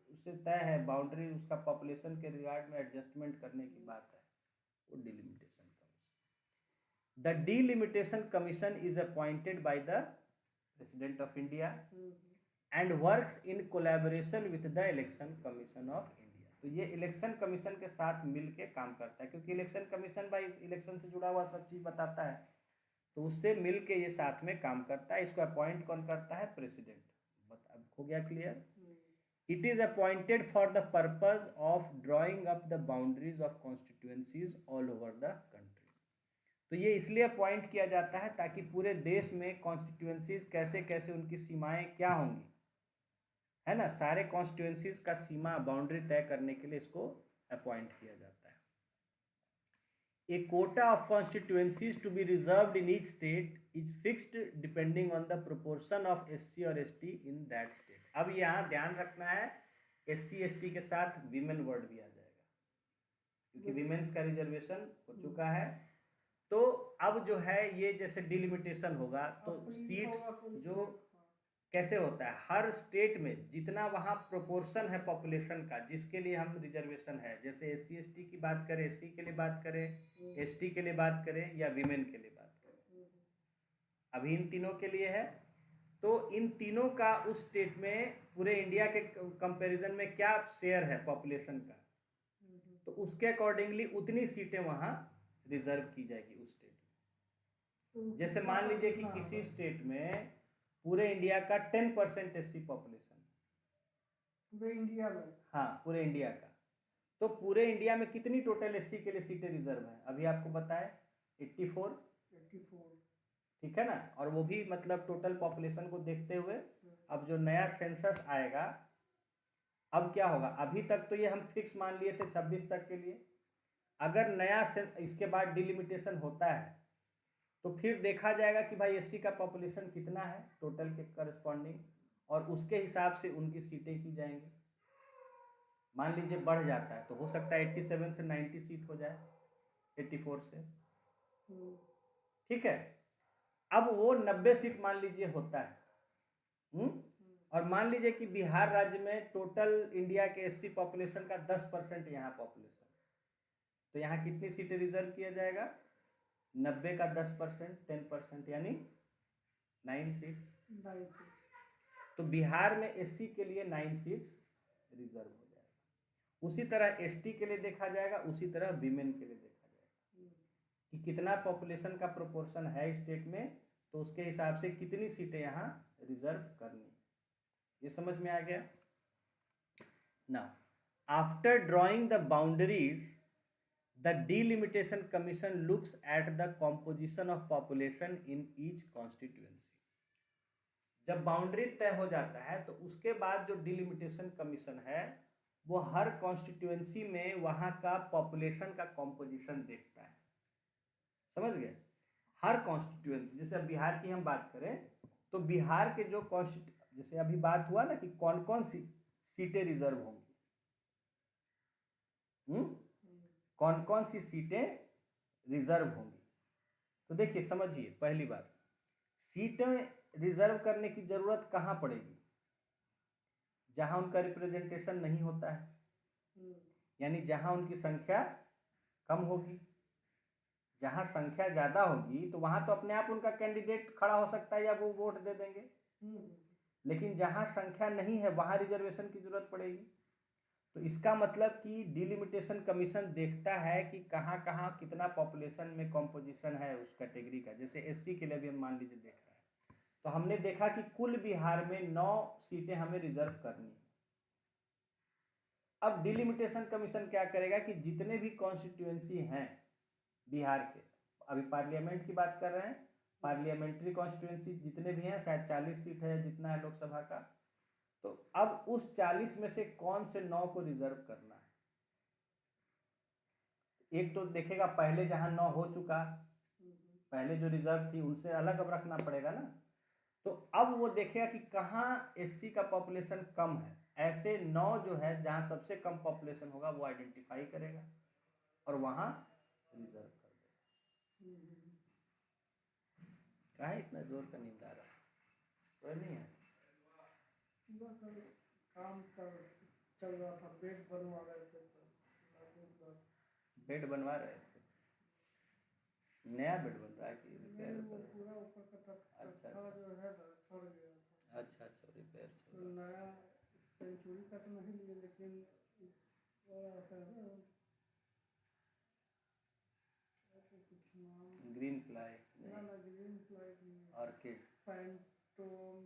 उससे तय है बाउंड्री, उसका पॉपुलेशन के रिगार्ड में एडजस्टमेंट करने की बात है, वो delimitation commission. The delimitation commission is appointed by the president of India and works in collaboration with the election commission of India. तो ये इलेक्शन कमीशन के साथ मिलके काम करता है, क्योंकि इलेक्शन कमीशन भाई इलेक्शन से जुड़ा हुआ सब चीज बताता है, तो उससे मिलके ये साथ में काम करता है। इसको अपॉइंट कौन करता है? प्रेसिडेंट। अब हो गया clear? It is appointed for the purpose of drawing up the boundaries of constituencies all over the country. तो ये इसलिए अपॉइंट किया जाता है ताकि पूरे देश में कॉन्स्टिट्यूएंसीज कैसे कैसे उनकी सीमाएं क्या होंगी, है ना, सारे कॉन्स्टिट्यूएंसीज का सीमा बाउंड्री तय करने के लिए इसको अपॉइंट किया जाता है। A quota of constituencies to be reserved in each state is fixed depending on the proportion of SC और ST in that state. अब यहाँ ध्यान रखना है, SC ST के साथ विमेन वर्ड भी आ जाएगा, क्योंकि विमेन्स का रिजर्वेशन हो चुका है। तो अब जो है, ये जैसे डिलिमिटेशन होगा तो सीट्स जो कैसे होता है, हर स्टेट में जितना वहाँ प्रोपोर्शन है पॉपुलेशन का जिसके लिए हम रिजर्वेशन है, जैसे SC ST की बात करें, SC के लिए बात करें, ST के लिए बात करें, या विमेन के लिए बात करें, अभी इन तीनों के लिए है। तो इन तीनों का उस स्टेट में पूरे इंडिया के कंपैरिजन में क्या शेयर है पॉपुलेशन का, तो उसके अकॉर्डिंगली उतनी सीटें वहाँ रिजर्व की जाएगी उस स्टेट में। जैसे मान लीजिए कि किसी स्टेट में पूरे इंडिया का 10% SC पॉपुलेशन, पूरे इंडिया में, हाँ पूरे इंडिया का, तो पूरे इंडिया में कितनी टोटल SC के लिए सीटें रिजर्व हैं? अभी आपको बताए 84। ठीक है ना, और वो भी मतलब टोटल पॉपुलेशन को देखते हुए। अब जो नया सेंसस आएगा, अब क्या होगा, अभी तक तो ये हम फिक्स मान लिए थे 26 तक के लिए। अगर नया इसके बाद डिलिमिटेशन होता है तो फिर देखा जाएगा कि भाई SC का पॉपुलेशन कितना है टोटल के करस्पॉन्डिंग, और उसके हिसाब से उनकी सीटें की जाएंगी। मान लीजिए बढ़ जाता है तो हो सकता है 87 से 90 सीट हो जाए 84 से। ठीक है, अब वो 90 सीट मान लीजिए होता है। और मान लीजिए कि बिहार राज्य में टोटल इंडिया के SC पॉपुलेशन का 10% यहाँ पॉपुलेशन, तो यहाँ कितनी सीटें रिजर्व किया जाएगा? 90 का 10%, 10%, यानी 9 सीट्स। तो बिहार में SC के लिए 9 सीट्स रिजर्व हो जाएगा। उसी तरह ST के लिए देखा जाएगा, उसी तरह विमेन के लिए देखा जाएगा कि कितना पॉपुलेशन का प्रोपोर्शन है स्टेट में, तो उसके हिसाब से कितनी सीटें यहाँ रिजर्व करनी। ये समझ में आ गया? Now after drawing the boundaries, the delimitation commission looks at the composition of population in each constituency. जब बाउंड्री तय हो जाता है तो उसके बाद जो डिलिमिटेशन कमीशन है वो हर कॉन्स्टिट्यूएंसी में वहाँ का पॉपुलेशन का कॉम्पोजिशन देखता है। समझ गए? हर कॉन्स्टिट्यूएंसी, जैसे अब बिहार की हम बात करें तो बिहार के जो जैसे अभी बात हुआ ना कि कौन कौन सी सीटें रिजर्व होंगी, कौन कौन सी सीटें रिजर्व होंगी। तो देखिए समझिए, पहली बात, सीटें रिजर्व करने की जरूरत कहाँ पड़ेगी? जहां उनका रिप्रेजेंटेशन नहीं होता है, यानी जहाँ उनकी संख्या कम होगी, जहाँ संख्या ज़्यादा होगी तो वहाँ तो अपने आप उनका कैंडिडेट खड़ा हो सकता है या वो वोट दे देंगे, लेकिन जहाँ संख्या नहीं है वहाँ रिजर्वेशन की जरूरत पड़ेगी। तो इसका मतलब कि डिलिमिटेशन कमीशन देखता है कि कहाँ कहाँ कितना पॉपुलेशन में कॉम्पोजिशन है उस कैटेगरी का। जैसे एससी के लिए भी हम मान लीजिए देख रहे हैं, तो हमने देखा कि कुल बिहार में 9 सीटें हमें रिजर्व करनी है। अब डिलिमिटेशन कमीशन क्या करेगा कि जितने भी कॉन्स्टिट्यूएंसी हैं बिहार के, अभी पार्लियामेंट की बात कर रहे हैं, पार्लियामेंट्री कॉन्स्टिट्यूएंसी जितने भी हैं, शायद 40 सीट है जितना है लोकसभा का, तो अब उस 40 में से कौन से 9 को रिजर्व करना है। एक तो देखेगा पहले जहां 9 हो चुका, पहले जो रिजर्व थी उनसे अलग अब रखना पड़ेगा ना, तो अब वो देखेगा कि कहाँ एससी का पॉपुलेशन कम है, ऐसे 9 जो है जहां सबसे कम पॉपुलेशन होगा वो आइडेंटिफाई करेगा और वहां रिजर्व कर देगा। कहाँ इतना जोर का नींद आ रहा है, कोई नहीं है? काम कर चल रहा था, बेड बनवा रहे थे तो बेड बनवा रहे थे, नया बेड बन रहा है कि रिपेयर? वो पूरा ऊपर का अच्छा जो है ना सड़ गया था। अच्छा अच्छा, रिपेयर चल रहा है। नया सेंचुरी का तो नहीं लिए, लेकिन वो आता है ना कुछ नाम, ग्रीन प्लाई ना ग्रीन प्लाई नहीं, ऑर्किड, फैंटोम,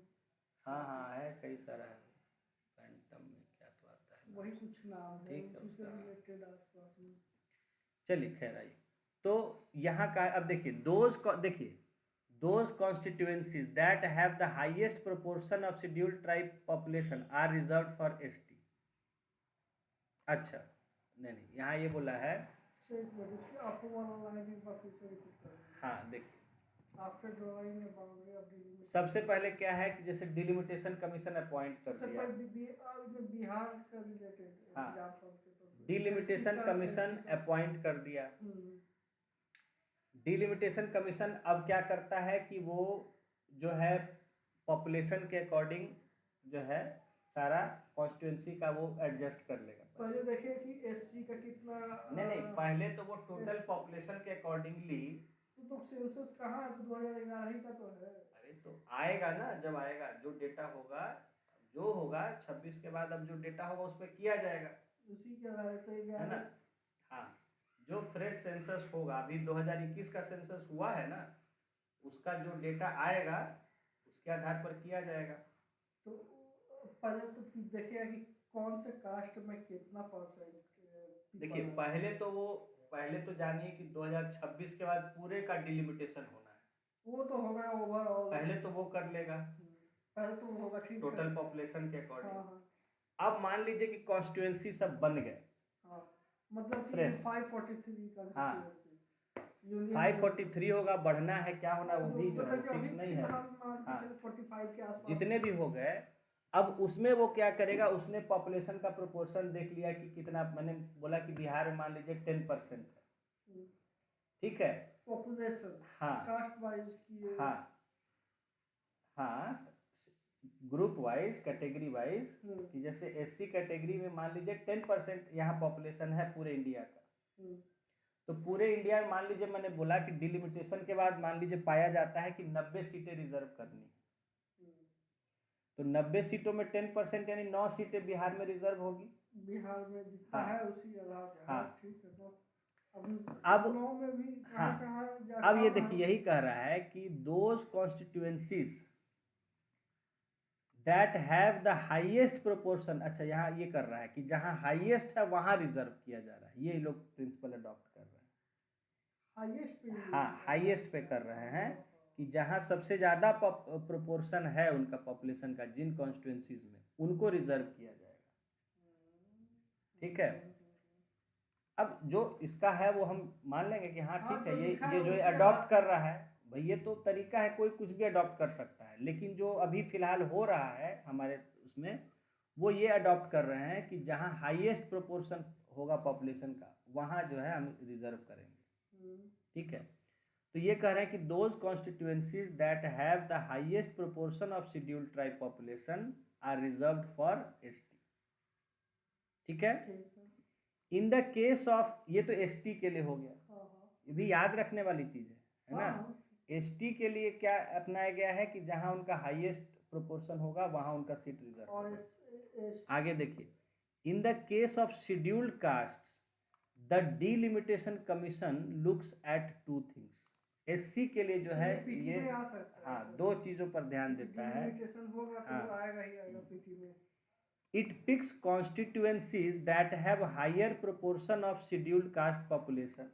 हाँ हाँ है, कई सारा है, फैंटम में क्या तो आता है, वही कुछ नाम है, ठीक है उसी से उसका। रिलेटेड आसपास में। चलिए खैर आइए, तो यहाँ का अब देखिए, देखिए those constituencies that have the highest proportion of scheduled tribe population are reserved for ST। अच्छा नहीं यहाँ ये बोला है, आपको वाला लाइन एक बार फिर से रिपीट कर दीजिए। हाँ देखिए, after drawing A boundary of delimitation, सबसे पहले क्या है कि जैसे डिलिमिटेशन कमीशन अपॉइंट कर दिया, बिहार का रिलेटेड, हाँ, एग्जांपल के तौर पे डिलिमिटेशन कमीशन अपॉइंट कर दिया। डिलिमिटेशन कमीशन अब क्या करता है कि वो जो है पॉपुलेशन के अकॉर्डिंग जो है सारा कॉन्स्टिट्यूएंसी का वो एडजस्ट कर लेगा। पहले देखिए कि एससी का कितना, नहीं पहले तो वो टोटल पॉपुलेशन के अकॉर्डिंगली, तो सेंसस कहाँ है, तो 2011 ही का तो है। अरे तो आएगा ना, जब आएगा जो डेटा होगा, जो होगा 26 के बाद अब जो डेटा होगा उस पर किया जाएगा, उसी के आधार पे है ना। हाँ, जो फ्रेश सेंसस होगा, अभी 2021 का सेंसस हुआ है ना, उसका जो डेटा आएगा उसके आधार पर किया जाएगा। तो पहले तो देखिए कि कौन से कास्ट में कितना परसेंट, देखिए पहले तो जानिए कि 2026 के बाद पूरे का डिलिमिटेशन होना है, वो तो होगा ओवरऑल, पहले तो वो कर लेगा, पहले तो होगा ठीक टोटल पॉपुलेशन के अकॉर्डिंग। हाँ। अब मान लीजिए कि कॉन्स्टिट्यूएंसी सब बन गए, हाँ, मतलब फ्रेश, 543 का, हाँ 543 होगा, बढ़ना है क्या होना वो भी जो है फिक्स नहीं है, हाँ 45 के आसपास जितने भी हो गए। अब उसमें वो क्या करेगा, उसने पॉपुलेशन का प्रोपोर्शन देख लिया कि कितना, मैंने बोला कि बिहार में मान लीजिए 10% है, ठीक है पॉपुलेशन, हाँ कास्ट वाइज की, हाँ हाँ ग्रुप वाइज, कैटेगरी वाइज, कि जैसे एससी कैटेगरी में मान लीजिए 10% यहाँ पॉपुलेशन है पूरे इंडिया का, तो पूरे इंडिया में मान लीजिए मैंने बोला कि डिलिमिटेशन के बाद मान लीजिए पाया जाता है कि 90 सीटें रिजर्व करनी है, तो 90 सीटों में 10% यानी 9 सीटें बिहार में रिजर्व होगी, बिहार में जितना है उसी आधार पर, हाँ ठीक है। तो अब 9 में भी हाँ, कहाँ अब ये देखिए यही कह रहा है कि those constituencies that have the highest proportion, अच्छा यहाँ ये कर रहा है कि जहाँ हाईएस्ट है वहां रिजर्व किया जा रहा है, ये लोग प्रिंसिपल अडॉप्ट कर रहे हैं, हाईएस्ट पे, हाँ हाईएस्ट पे कर रहे हैं कि जहाँ सबसे ज़्यादा प्रोपोर्शन है उनका पॉपुलेशन का, जिन कॉन्स्टिट्यूएंसीज में, उनको रिजर्व किया जाएगा, ठीक है। अब जो इसका है वो हम मान लेंगे कि हाँ ठीक है, ये जो अडॉप्ट कर रहा है भाई, ये तो तरीका है, कोई कुछ भी अडॉप्ट कर सकता है, लेकिन जो अभी फिलहाल हो रहा है हमारे उसमें, वो ये अडॉप्ट कर रहे हैं कि जहाँ हाईएस्ट प्रोपोर्शन होगा पॉपुलेशन का वहाँ जो है हम रिजर्व करेंगे, ठीक है। तो ये कह रहे हैं कि those constituencies that have the highest proportion of scheduled tribe population are reserved for ST, ठीक है। इन द केस ऑफ, ये तो एसटी के लिए हो गया, हाँ हाँ ये भी याद रखने वाली चीज है ना। हाँ एसटी के लिए क्या अपनाया गया है कि जहां उनका हाईएस्ट प्रोपोर्शन होगा वहां उनका सीट रिजर्व और होगा। आगे देखिए, in the case of scheduled caste the delimitation commission looks at two things. SC के लिए जो है पीटी ये, में आ सकता है हाँ, सर। दो चीजों पर ध्यान देता है। डिलिमिटेशन होगा तो हाँ, वो आएगा ही आएगा पीटी में। it picks constituencies that have higher proportion of scheduled caste population।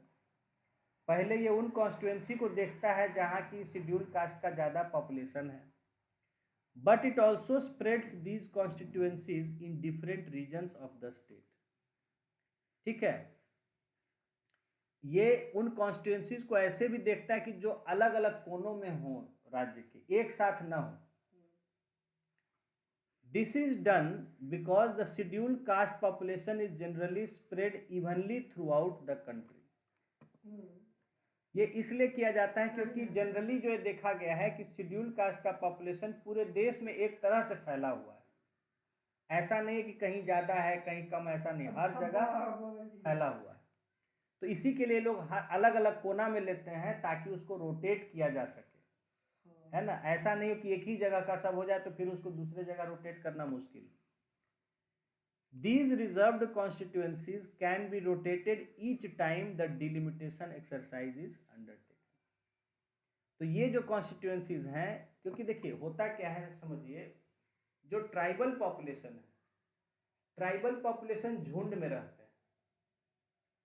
पहले ये उन कॉन्स्टिट्यूएंसी को देखता है जहां की शेड्यूल्ड कास्ट का ज़्यादा पॉपुलेशन है, but it also spreads these constituencies in different regions of the state. ठीक है, ये उन कॉन्स्टिट्यूएंसीज को ऐसे भी देखता है कि जो अलग अलग कोनों में हो राज्य के, एक साथ ना हो। This is done because the scheduled caste population is generally spread evenly throughout the country। ये इसलिए किया जाता है क्योंकि जनरली जो देखा गया है कि शेड्यूल्ड कास्ट का पॉपुलेशन पूरे देश में एक तरह से फैला हुआ है। ऐसा नहीं है कि कहीं ज़्यादा है कहीं कम, ऐसा नहीं, हर जगह फैला हुआ है। तो इसी के लिए लोग अलग अलग कोना में लेते हैं ताकि उसको रोटेट किया जा सके, है ना। ऐसा नहीं हो कि एक ही जगह का सब हो जाए तो फिर उसको दूसरे जगह रोटेट करना मुश्किल। These reserved constituencies can be rotated each time the delimitation exercise is undertaken। तो ये जो कॉन्स्टिट्यूएंसीज हैं, क्योंकि देखिए होता क्या है, समझिए, जो ट्राइबल पॉपुलेशन है, ट्राइबल पॉपुलेशन झुंड में रहते हैं,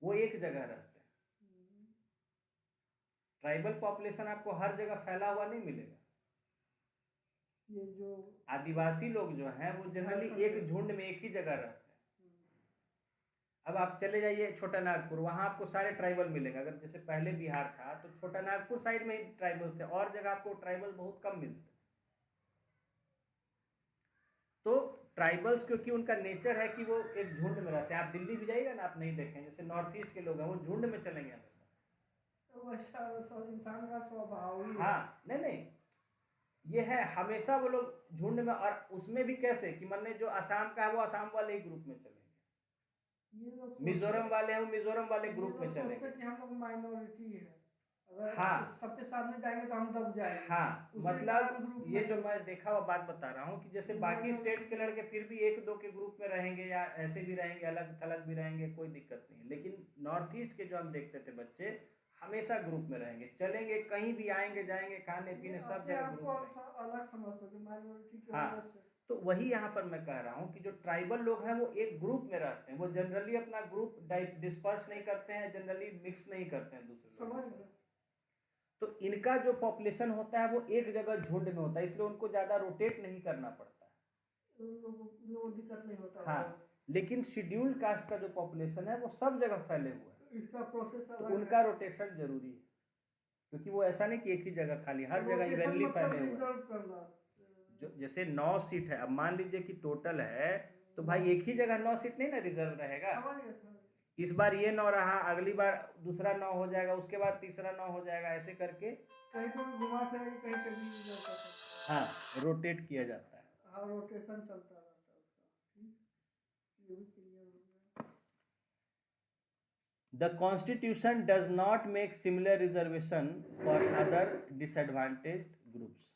वो एक जगह रहते हैं। ट्राइबल पॉपुलेशन आपको हर जगह फैला हुआ नहीं मिलेगा। ये जो आदिवासी लोग जो हैं वो जनरली एक झुंड में एक ही जगह रहते हैं। अब आप चले जाइए छोटा नागपुर, वहां आपको सारे ट्राइबल मिलेंगे। अगर जैसे पहले बिहार था तो छोटा नागपुर साइड में ही ट्राइबल्स थे, और जगह आपको ट्राइबल बहुत कम मिलते। तो ट्राइबल्स क्योंकि उनका नेचर है कि वो एक झुंड में रहते हैं। आप दिल्ली भी जाइएगा ना, आप नहीं देखेंगे, जैसे नॉर्थ ईस्ट के लोग हैं वो झुंड में चलेंगे हमेशा। तो वैसा इंसान का स्वभाव ही है। हाँ, नहीं, ये है हमेशा वो लोग झुंड में। और उसमें भी कैसे कि माने जो असम का है वो असम वाले ही ग्रुप में चलेंगे, मिजोरम वाले हैं वो मिजोरम वाले ग्रुप में चलेंगे। कि हम लोग माइनॉरिटी है, अगर हाँ, सबके सामने जाएंगे तो हम दब जाएंगे। हाँ, मतलब ये जो मैं देखा हुआ बात बता रहा हूँ कि जैसे बाकी स्टेट्स के लड़के फिर भी एक दो के ग्रुप में रहेंगे या ऐसे भी रहेंगे, अलग थलग भी रहेंगे, कोई दिक्कत नहीं है। लेकिन नॉर्थ ईस्ट के जो हम देखते थे बच्चे हमेशा ग्रुप में रहेंगे, चलेंगे, कहीं भी आएंगे जाएंगे, खाने पीने सब जगह ग्रुप में। अलग समझ माइनॉरिटी की हाँ, वजह से। तो वही यहाँ पर मैं कह रहा हूँ कि जो ट्राइबल लोग हैं वो एक ग्रुप में रहते हैं, वो जनरली अपना ग्रुप डिस्पर्स नहीं करते हैं, जनरली मिक्स नहीं करते हैं दूसरे लोगों से। तो इनका जो पॉपुलेशन होता है वो एक जगह झुंड में होता है, इसलिए उनको ज़्यादा रोटेट नहीं करना पड़ता है, दिक्कत नहीं होता। हाँ, लेकिन शेड्यूल्ड कास्ट का जो पॉपुलेशन है वो सब जगह फैले हुए हैं, तो इसका प्रोसेस तो उनका रोटेशन जरूरी है, क्योंकि वो ऐसा नहीं कि एक ही जगह खाली, हर जगह इवनली फैले हुए हैं। जो जैसे 9 सीट है, अब मान लीजिए कि टोटल है, तो भाई एक ही जगह 9 सीट नहीं ना रिजर्व रहेगा। इस बार ये 9 रहा, अगली बार दूसरा 9 हो जाएगा, उसके बाद तीसरा 9 हो जाएगा, ऐसे करके कहीं पे घुमा फिरा के कहीं पे भी जाता है। हाँ, रोटेट किया जाता है। हाँ, रोटेशन चलता रहता है उसका। ये भी क्लियर हो गया। The Constitution does not make similar reservation for other disadvantaged groups।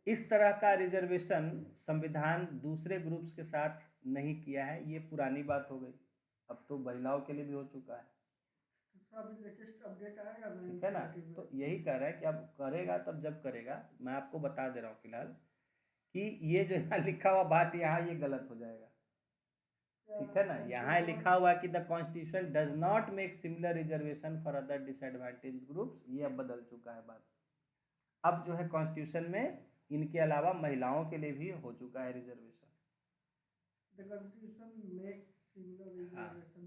इस तरह का रिजर्वेशन संविधान दूसरे ग्रुप्स के साथ नहीं किया है। ये पुरानी बात हो गई, अब तो महिलाओं के लिए भी हो चुका है, लेटेस्ट अपडेट आएगा, ठीक है ना। तो यही कह रहा है कि अब करेगा तब जब करेगा। मैं आपको बता दे रहा हूँ फिलहाल कि ये जो यहाँ लिखा हुआ बात यहाँ ये गलत हो जाएगा, ठीक है ना। यहाँ लिखा हुआ कि the constitution does not make similar reservation for other disadvantage groups, ये अब बदल चुका है बात। अब जो है कॉन्स्टिट्यूशन में इनके अलावा महिलाओं के लिए भी हो चुका है reservation.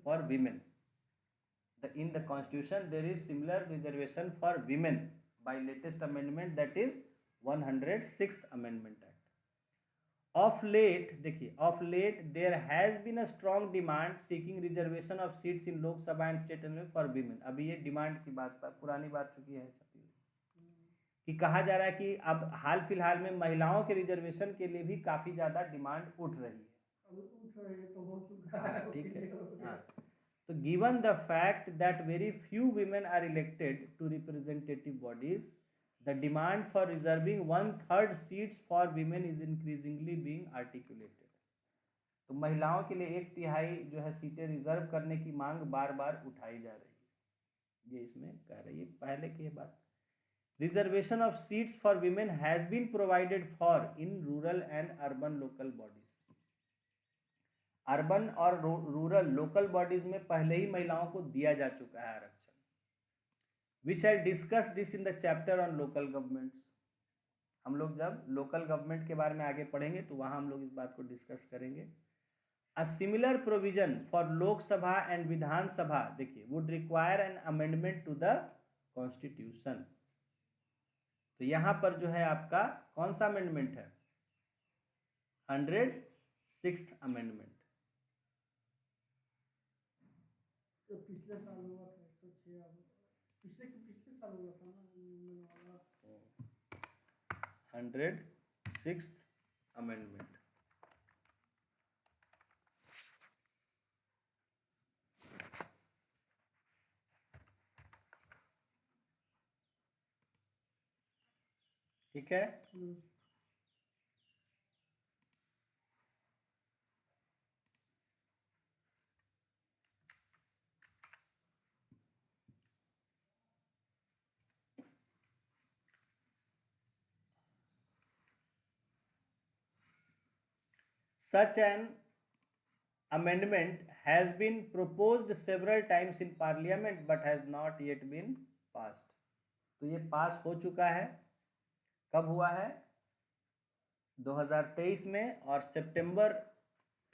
For women, in the constitution there is similar reservation for women by latest amendment, that is 106th amendment act। of late, देखिए, of late there has been a strong demand seeking reservation of seats in lok sabha and state assembly for women। अभी ये demand की बात पर पुरानी बात चुकी है कि कहा जा रहा है कि अब हाल फिलहाल में महिलाओं के रिजर्वेशन के लिए भी काफी ज्यादा डिमांड उठ रही है। तो हो चुका है, ठीक है, हाँ। तो given the fact that very few women are elected to representative bodies, the demand for reserving one-third seats for women is increasingly being articulated. तो महिलाओं के लिए 1/3 जो है सीटें रिजर्व करने की मांग बार बार उठाई जा रही है, ये इसमें कह रही है। पहले की बात, reservation of seats for women has been provided for in rural and urban local bodies. Urban और रूरल लोकल बॉडीज में पहले ही महिलाओं को दिया जा चुका है आरक्षण। We shall discuss this in the chapter on local governments. हम लोग जब लोकल गवर्नमेंट के बारे में आगे पढ़ेंगे तो वहां हम लोग इस बात को डिस्कस करेंगे। A similar provision for Lok Sabha and Vidhan Sabha, देखिए, would require an amendment to the Constitution। तो यहाँ पर जो है आपका कौन सा अमेंडमेंट है? 106th amendment. तो पिछले साल हुआ था 106, पिछले साल हुआ था ना 106th अमेंडमेंट। ठीक है। Such an amendment has been proposed several times in parliament but has not yet been passed। तो ये पास हो चुका है। कब हुआ है? 2023 में, और सितंबर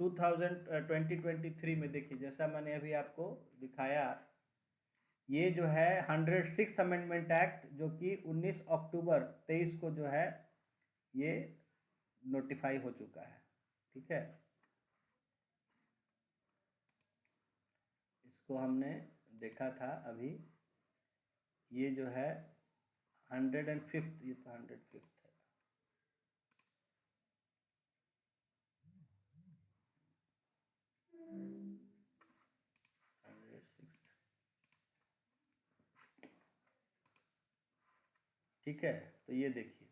2023 में। देखिए, जैसा मैंने अभी आपको दिखाया, ये जो है 106th अमेंडमेंट एक्ट, जो कि 19 अक्टूबर 23 को जो है ये नोटिफाई हो चुका है। ठीक है, इसको हमने देखा था अभी। ये जो है 105th, ये तो 105th है। ठीक है, तो ये देखिए,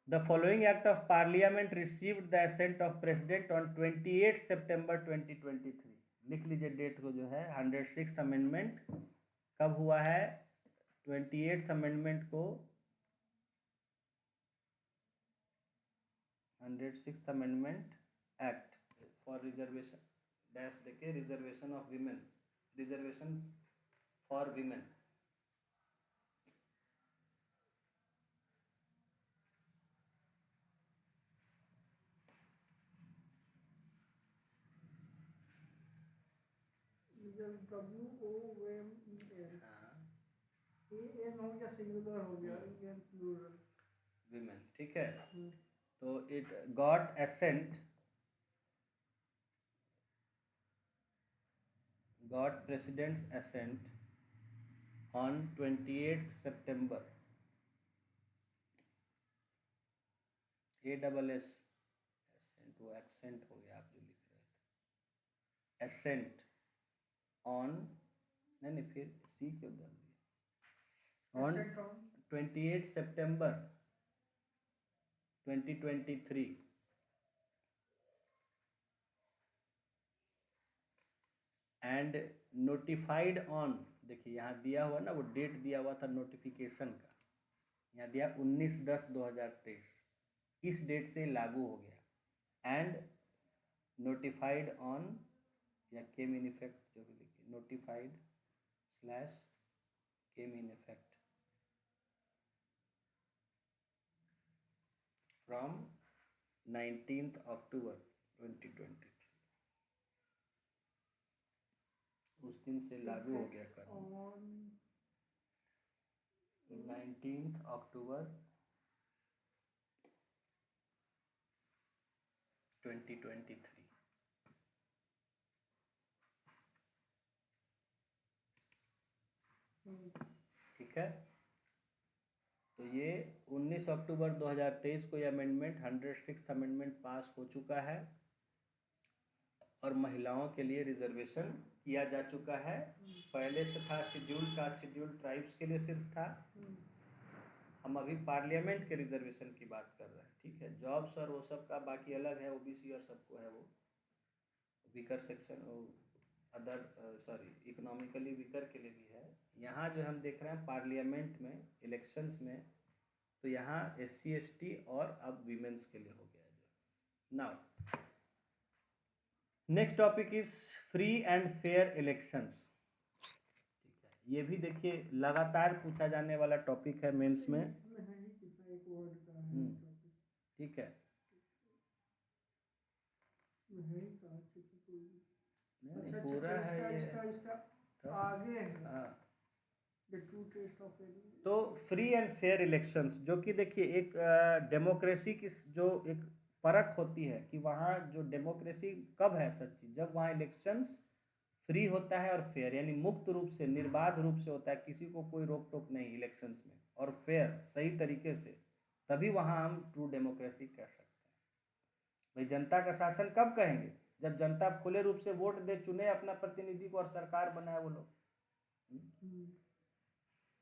the following act of parliament received the assent of president on 28 September 2023। लिख लीजिए डेट को जो है। 106th अमेंडमेंट कब हुआ है? 28th अमेंडमेंट को 106th amendment act for reservation dash देखे, reservation of women, reservation for women. WOMEN हो गया, सिंगुलर हो गया, एन प्लूरल, विमेन। ठीक है, तो it got assent, got president's assent on 28 September. ASS assent, वो एक्सेंट हो गया, आप जो लिख रहे थे। असेंट ऑन, नहीं फिर सी क्यों बदल दिया? On 28 September 2023 and notified on, देखिए यहाँ दिया हुआ ना, वो डेट दिया हुआ था नोटिफिकेशन का, यहाँ दिया 19/10/2023। इस डेट से लागू हो गया। एंड नोटिफाइड ऑन, या केम इन इफेक्ट, जो भी लिखिए, notified / came in effect from 19th अक्टूबर 2023। उस दिन से लागू हो गया कानून। 19th अक्टूबर 2023। ठीक है, तो ये 19 अक्टूबर 2023 को ये अमेंडमेंट 106th अमेंडमेंट पास हो चुका है। और महिलाओं के लिए रिजर्वेशन किया जा चुका है। पहले से था शेड्यूल कास्ट शेड्यूल ट्राइब्स के लिए सिर्फ था। हम अभी पार्लियामेंट के रिजर्वेशन की बात कर रहे हैं, ठीक है। जॉब्स और वो सब का बाकी अलग है, ओबीसी और सबको है, वो weaker section other sorry economically weaker के लिए भी है। यहाँ जो हम देख रहे हैं पार्लियामेंट में इलेक्शंस में, तो यहाँ SC ST और अब वीमेंस के लिए हो गया है जो। Now next topic is free and fair elections. ठीक है, ये भी देखिए लगातार पूछा जाने वाला टॉपिक है मेंस में। ठीक है, नहीं पूरा है ये आगे है। हाँ, The true taste of it. तो फ्री एंड फेयर इलेक्शंस, जो कि देखिए एक डेमोक्रेसी की जो एक परख होती है कि वहाँ जो डेमोक्रेसी कब है सच्ची, जब वहाँ इलेक्शंस फ्री होता है और फेयर, यानी मुक्त रूप से निर्बाध रूप से होता है, किसी को कोई रोक टोक नहीं इलेक्शंस में, और फेयर सही तरीके से, तभी वहाँ हम ट्रू डेमोक्रेसी कह सकते हैं। भाई जनता का शासन कब कहेंगे, जब जनता खुले रूप से वोट दे, चुने अपना प्रतिनिधि को और सरकार बनाए वो लोग।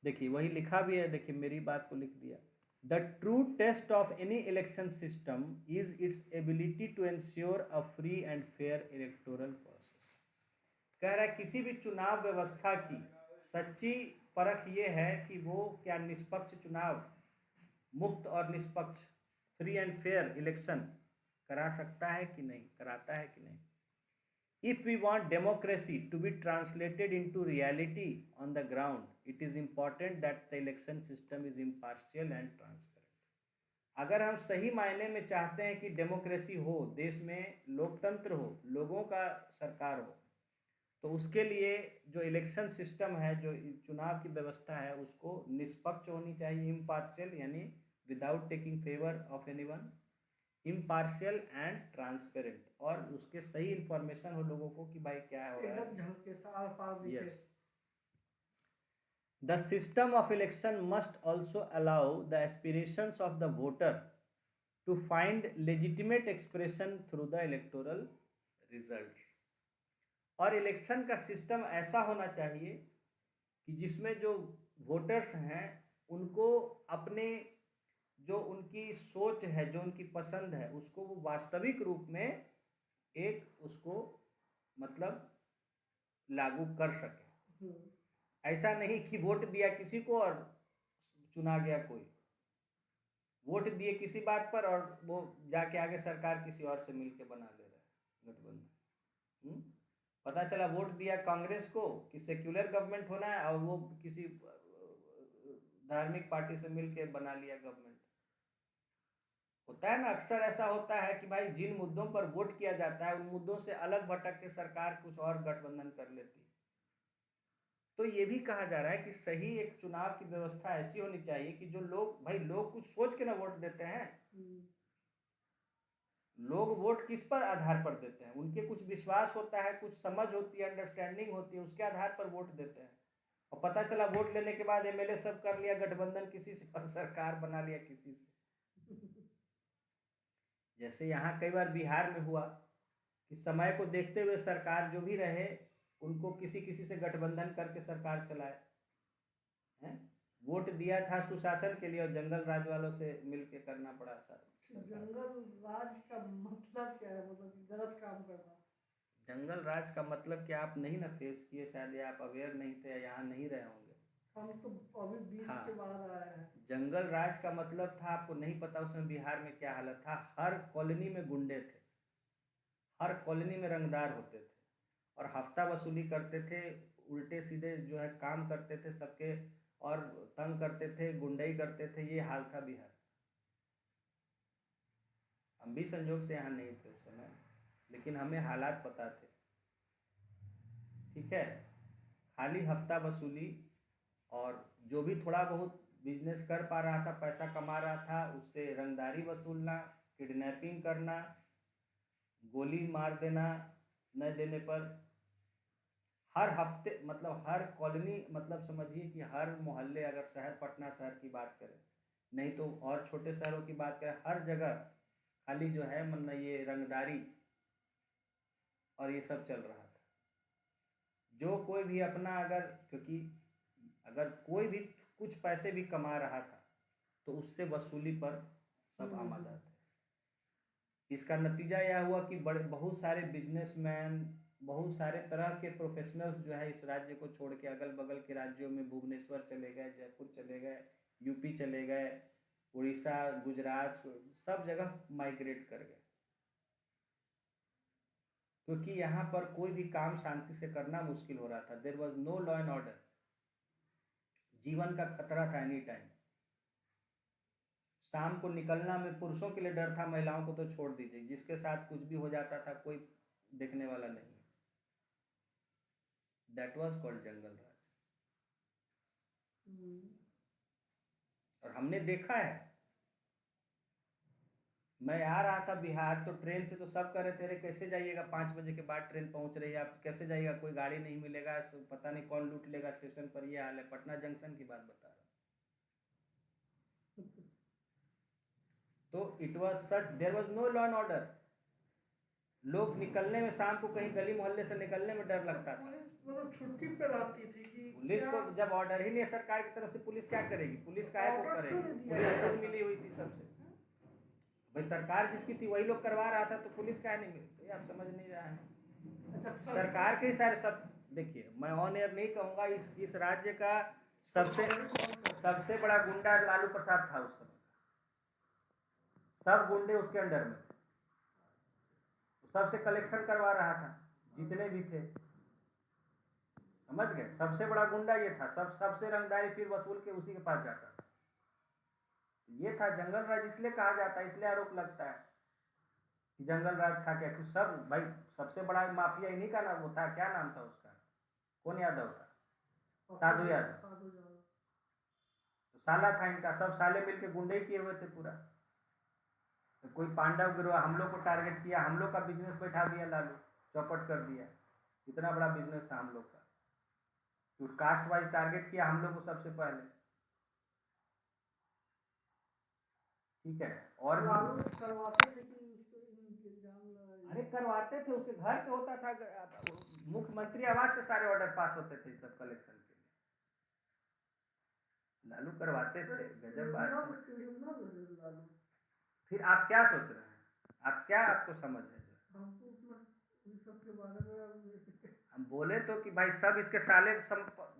देखिए वही लिखा भी है, देखिए मेरी बात को लिख दिया। The true test of any election system is its ability to ensure a free and fair electoral process. कह रहा है किसी भी चुनाव व्यवस्था की सच्ची परख ये है कि वो क्या निष्पक्ष चुनाव, मुक्त और निष्पक्ष फ्री एंड फेयर इलेक्शन करा सकता है कि नहीं, कराता है कि नहीं। If we want democracy to be translated into reality on the ground, it is important that the election system is impartial and transparent. अगर हम सही मायने में चाहते हैं कि डेमोक्रेसी हो, देश में लोकतंत्र हो, लोगों का सरकार हो, तो उसके लिए जो इलेक्शन सिस्टम है, जो चुनाव की व्यवस्था है, उसको निष्पक्ष होनी चाहिए, इम्पार्शियल यानी without taking favour of anyone, impartial and transparent, और उसके सही इंफॉर्मेशन हो लोगों को कि भाई क्या हो रहा है। एकदम झलके साफ साफ दिखे। Yes, the system of election must also allow the aspirations of the voter to find legitimate expression through the electoral results. और इलेक्शन का सिस्टम ऐसा होना चाहिए कि जिसमें जो वोटर्स हैं उनको अपने जो उनकी सोच है, जो उनकी पसंद है, उसको वो वास्तविक रूप में एक उसको मतलब लागू कर सके। ऐसा नहीं कि वोट दिया किसी को और चुना गया कोई, वोट दिए किसी बात पर और वो जाके आगे सरकार किसी और से मिलके बना ले रहा है गठबंधन। पता चला वोट दिया कांग्रेस को कि सेक्युलर गवर्नमेंट होना है, और वो किसी धार्मिक पार्टी से मिलके बना लिया गवर्नमेंट। होता है ना, अक्सर ऐसा होता है कि भाई जिन मुद्दों पर वोट किया जाता है उन मुद्दों से अलग भटक के सरकार कुछ और गठबंधन कर लेती है। तो ये भी कहा जा रहा है कि सही एक चुनाव की व्यवस्था ऐसी होनी चाहिए कि जो लोग, भाई लोग कुछ सोच के ना वोट देते हैं। लोग वोट किस पर आधार पर देते हैं, उनके कुछ विश्वास होता है, कुछ समझ होती है, अंडरस्टैंडिंग होती है, उसके आधार पर वोट देते हैं। और पता चला वोट लेने के बाद MLA सब कर लिया गठबंधन किसी से और सरकार बना लिया किसी से। जैसे यहाँ कई बार बिहार में हुआ कि समय को देखते हुए सरकार जो भी रहे उनको किसी किसी से गठबंधन करके सरकार चलाए हैं। वोट दिया था सुशासन के लिए और जंगल राज वालों से मिलके करना पड़ा सर। जंगल राज का मतलब क्या है, मतलब गलत काम करना। जंगल राज का मतलब क्या आप नहीं ना फेस किए, शायद आप अवेयर नहीं थे, यहाँ नहीं रहे होंगे। हम तो अभी 20 हाँ, के बाद आए हैं। जंगल राज का मतलब था, आपको नहीं पता उसमें बिहार में क्या हालत था। हर कॉलोनी में गुंडे थे, हर कॉलोनी में रंगदार होते थे और हफ्ता वसूली करते थे, उल्टे सीधे जो है काम करते थे सबके और तंग करते थे, गुंडई करते थे। ये हाल था बिहार। हम भी संजोग से यहाँ नहीं थे उस समय, लेकिन हमें हालात पता थे। ठीक है, खाली हफ्ता वसूली, और जो भी थोड़ा बहुत बिजनेस कर पा रहा था, पैसा कमा रहा था, उससे रंगदारी वसूलना, किडनैपिंग करना, गोली मार देना न देने पर। हर हफ्ते मतलब हर कॉलोनी, मतलब समझिए कि हर मोहल्ले, अगर शहर पटना शहर की बात करें, नहीं तो और छोटे शहरों की बात करें, हर जगह खाली जो है मतलब ये रंगदारी और ये सब चल रहा था। जो कोई भी अपना अगर, क्योंकि अगर कोई भी कुछ पैसे भी कमा रहा था तो उससे वसूली पर सब आमादा थे। इसका नतीजा यह हुआ कि बड़े बहुत सारे बिजनेसमैन, बहुत सारे तरह के प्रोफेशनल्स जो है इस राज्य को छोड़ के अगल बगल के राज्यों में भुवनेश्वर चले गए, जयपुर चले गए, यूपी चले गए, उड़ीसा, गुजरात, सब जगह माइग्रेट कर गए, क्योंकि यहाँ पर कोई भी काम शांति से करना मुश्किल हो रहा था। There was no law and order, जीवन का खतरा था एनी टाइम। शाम को निकलना में पुरुषों के लिए डर था, महिलाओं को तो छोड़ दीजिए, जिसके साथ कुछ भी हो जाता था कोई देखने वाला नहीं। दैट वाज कॉल्ड जंगल राज। और हमने देखा है, मैं आ रहा था बिहार तो ट्रेन से तो सब कह रहे थे अरे कैसे जाइएगा, 5 बजे के बाद ट्रेन पहुंच रही है, आप कैसे जाइएगा, कोई गाड़ी नहीं मिलेगा, पता नहीं कौन लूट लेगा स्टेशन पर, ये हाल है। पटना जंक्शन की बात बता रहा हूँ। तो it was such, there was no law and order. लोग निकलने में, शाम को कहीं गली मोहल्ले से निकलने में डर लगता था। पुलिस मतलब छुट्टी पे रहती थी कि पुलिस को जब ऑर्डर ही नहीं है सरकार की तरफ से, पुलिस क्या करेगी? पुलिस काहे को करेगी? पुलिस खुद मिली हुई थी सबसे। भाई सरकार जिसकी थी वही लोग करवा रहा था, तो पुलिस काहे नहीं मिली? तो ये आप समझ नहीं रहे हैं। अच्छा, सरकार के सारे सब देखिए, मैं ऑन एयर नहीं कहूँगा, इस राज्य का सबसे बड़ा गुंडा लालू प्रसाद था उस समय। सब गुंडे उसके अंडर में थे, सबसे कलेक्शन करवा रहा था जितने भी थे, समझ गए? सबसे बड़ा गुंडा ये था, सबसे रंगदारी फिर वसूल के उसी के पास जाता था। ये था जंगल राज, इसलिए कहा जाता है, इसलिए आरोप लगता है कि जंगल राज था। क्या कुछ सब भाई, सबसे बड़ा माफिया इन्हीं का नाम होता, क्या नाम था उसका, कौन यादव था? साधु यादव। तो साला था इनका, सब साले मिलके गुंडे किए हुए थे पूरा। तो कोई पांडव गिरोह, हम लोग को टारगेट किया, हम लोग का बिजनेस बैठा दिया लालू, चौपट कर दिया। इतना बड़ा बिजनेस था हम लोग का, तो कास्ट वाइज टारगेट किया हम लोग को सबसे पहले, ठीक है। और करवाते थे कि अरे करवाते थे, उसके घर से होता था, मुख्यमंत्री आवास से सारे ऑर्डर पास होते थे सब कलेक्शन के लिए, लालू करवाते थे। गजब बात है। फिर आप क्या सोच रहे हैं, आप क्या, आपको समझ है हम बोले तो कि भाई सब इसके साले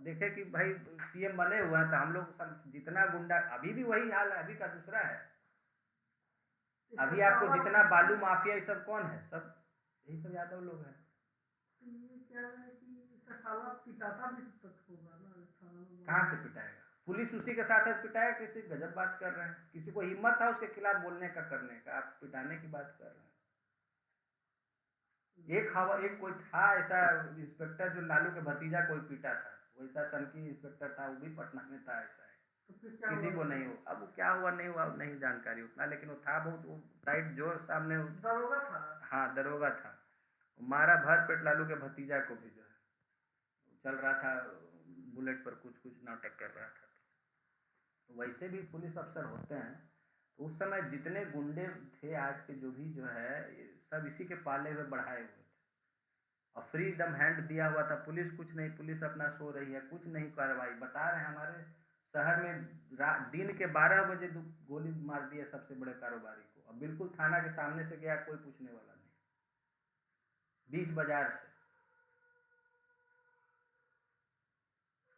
देखे कि भाई सीएम बने हुए हैं, तो हम लोग सब जितना गुंडा, अभी भी वही हाल है, अभी का दूसरा है। अभी आपको जितना बालू माफिया ये सब कौन है, सब यही सब यादव लोग हैं। कहाँ से पिटाएगा? पुलिस उसी के साथ है, पिटाया किसी? गजब बात कर रहे हैं। किसी को हिम्मत था उसके खिलाफ बोलने का, करने का, आप पिटाने की बात कर रहे हैं। एक कोई था ऐसा इंस्पेक्टर जो लालू के भतीजा कोई पीटा था, वैसा सनकी इंस्पेक्टर था, वो भी पटना में था ऐसा है। किसी को नहीं हो, अब वो क्या हुआ नहीं हुआ नहीं जानकारी उतना, लेकिन वो था बहुत, वो टाइट जोर सामने दरोगा था। हाँ दरोगा था, मारा भर पेट लालू के भतीजा को भी, जो है चल रहा था बुलेट पर, कुछ कुछ नाटक कर रहा था। तो वैसे भी पुलिस अफसर होते हैं। तो उस समय जितने गुंडे थे आज के जो भी जो है, सब इसी के पाले हुए बढ़ाए हुए थे, और फ्रीडम हैंड दिया हुआ था। पुलिस कुछ नहीं, पुलिस अपना सो रही है, कुछ नहीं कार्रवाई। बता रहे हैं हमारे शहर में दिन के 12 बजे गोली मार दी है सबसे बड़े कारोबारी को, और बिल्कुल थाना के सामने से गया, कोई पूछने वाला नहीं, बीच बाजार से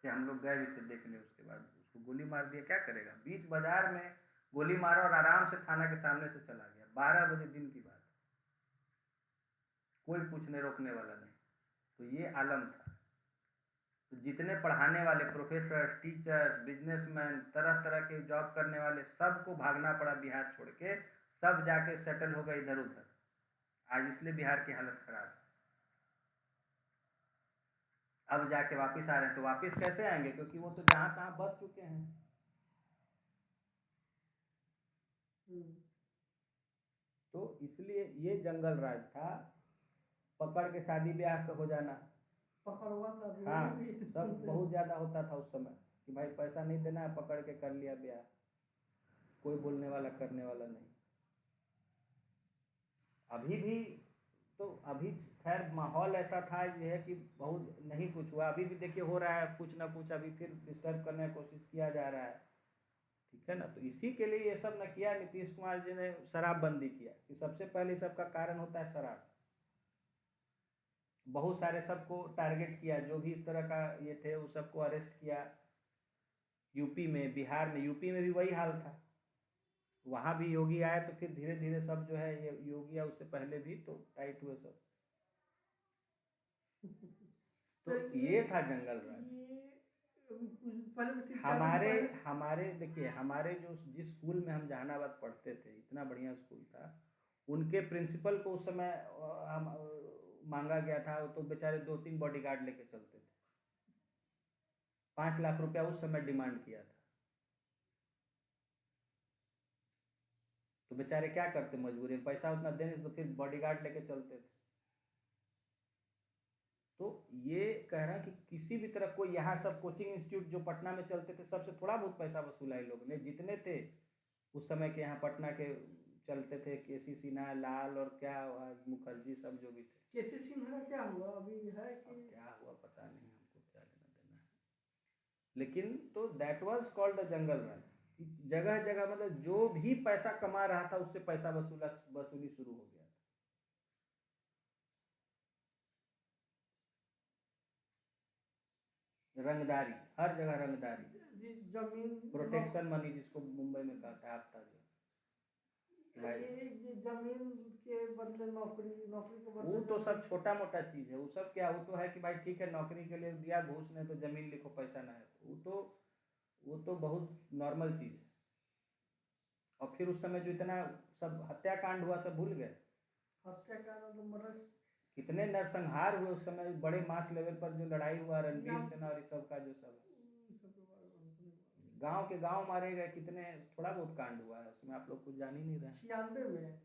कि हम लोग गए भी थे देखने, उसके बाद उसको गोली मार दिया। क्या करेगा? बीच बाजार में गोली मारा और आराम से थाना के सामने से चला गया, 12 बजे दिन की बात, कोई पूछने रोकने वाला नहीं। तो ये आलम था। तो जितने पढ़ाने वाले प्रोफेसर, टीचर्स, बिजनेसमैन, तरह तरह के जॉब करने वाले, सबको भागना पड़ा बिहार छोड़ के, सब जाके सेटल हो गए इधर उधर। आज इसलिए बिहार की हालत खराब है। अब जाके वापस आ रहे हैं, तो वापस कैसे आएंगे? क्योंकि वो तो जहाँ तहाँ बस चुके हैं। तो इसलिए ये जंगल राज था, पकड़ के शादी ब्याह हो जाना, पकड़वा शादी, हाँ सब बहुत ज्यादा होता था उस समय, कि भाई पैसा नहीं देना है, पकड़ के कर लिया ब्याह, कोई बोलने वाला करने वाला नहीं। अभी भी तो अभी खैर माहौल ऐसा था जो है कि बहुत नहीं कुछ हुआ, अभी भी देखिए हो रहा है कुछ ना कुछ, अभी फिर डिस्टर्ब करने की कोशिश किया जा रहा है। ठीक है ना, तो इसी के लिए ये सब न किया नीतीश कुमार जी ने, शराबबंदी किया कि सबसे पहले सबका कारण होता है शराब। बहुत सारे सबको टारगेट किया, जो भी इस तरह का ये थे वो सबको अरेस्ट किया। यूपी में, बिहार में, यूपी में भी वही हाल था। वहाँ भी योगी आए तो फिर धीरे धीरे सब जो है, ये योगी उससे पहले भी तो टाइट हुए सब। तो ये था जंगल राज। हमारे हमारे देखिए, हमारे जो जिस स्कूल में हम जहानाबाद पढ़ते थे, इतना बढ़िया स्कूल था, उनके प्रिंसिपल को उस समय हम मांगा गया था, तो बेचारे 2-3 बॉडीगार्ड लेके चलते थे। 5 लाख रुपया उस समय डिमांड किया था, तो बेचारे क्या करते, मजबूरी, पैसा उतना देने तो फिर बॉडीगार्ड लेके चलते थे। तो ये कह रहा कि किसी भी तरह कोई, यहाँ सब कोचिंग इंस्टीट्यूट जो पटना में चलते थे, सबसे थोड़ा बहुत पैसा वसूला इन लोगों ने, जितने थे उस समय के यहाँ पटना के चलते थे, केसी सिन्हा, लाल और क्या मुखर्जी, सब जो भी थे। केसी सिन्हा क्या हुआ अभी है कि क्या हुआ पता नहीं, हमको क्या लेना देना है। लेकिन तो that was called the jungle raj. जगह जगह मतलब जो भी पैसा कमा रहा था उससे पैसा वसूली शुरू हो गया। रंगदारी, हर जगह रंगदारी, जमीन प्रोटेक्शन मनी जिसको मुंबई में कहता है आपका, जो ये जमीन के बदले नौकरी, नौकरी के बदले वो तो सब छोटा मोटा चीज है। वो सब क्या, वो तो है कि भाई ठीक है नौकरी के लिए दिया घूस, नहीं तो जमीन लिखो पैसा ना है, वो तो बहुत नॉर्मल चीज है। और फिर उस समय जो इतना सब हत्याकांड हुआ सब भूल गए। हत्याकांड मर्डर, कितने नरसंहार हुए उस समय, बड़े मास लेवल पर जो लड़ाई हुआ रणवीर सेना और इस सब का, जो सब गांव के गांव मारे गए, कितने, थोड़ा बहुत कांड हुआ है उसमें, आप लोग कुछ जान ही नहीं रहे। 96 में,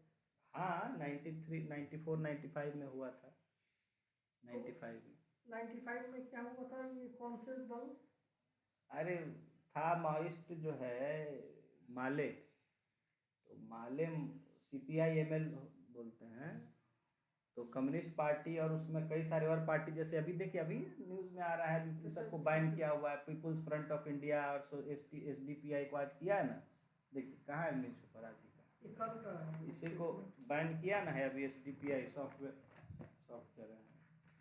हाँ 93, 94, 95 में हुआ था। 95 में, 95 में क्या हुआ था, ये कौन से दल? अरे था माओइस्ट जो है, माले, तो माले CPI-ML बोलते हैं, तो कम्युनिस्ट पार्टी, और उसमें कई सारे और पार्टी, जैसे अभी देखिए अभी न्यूज़ में आ रहा है कि सबको बैन किया हुआ है, पीपुल्स फ्रंट ऑफ इंडिया और SDPI को आज किया है ना, देखिए कहाँ है न्यूज़ पेपर आज का, इसी को बैन किया ना है अभी, SDPI सॉफ्टवेयर सॉफ्टवेयर है,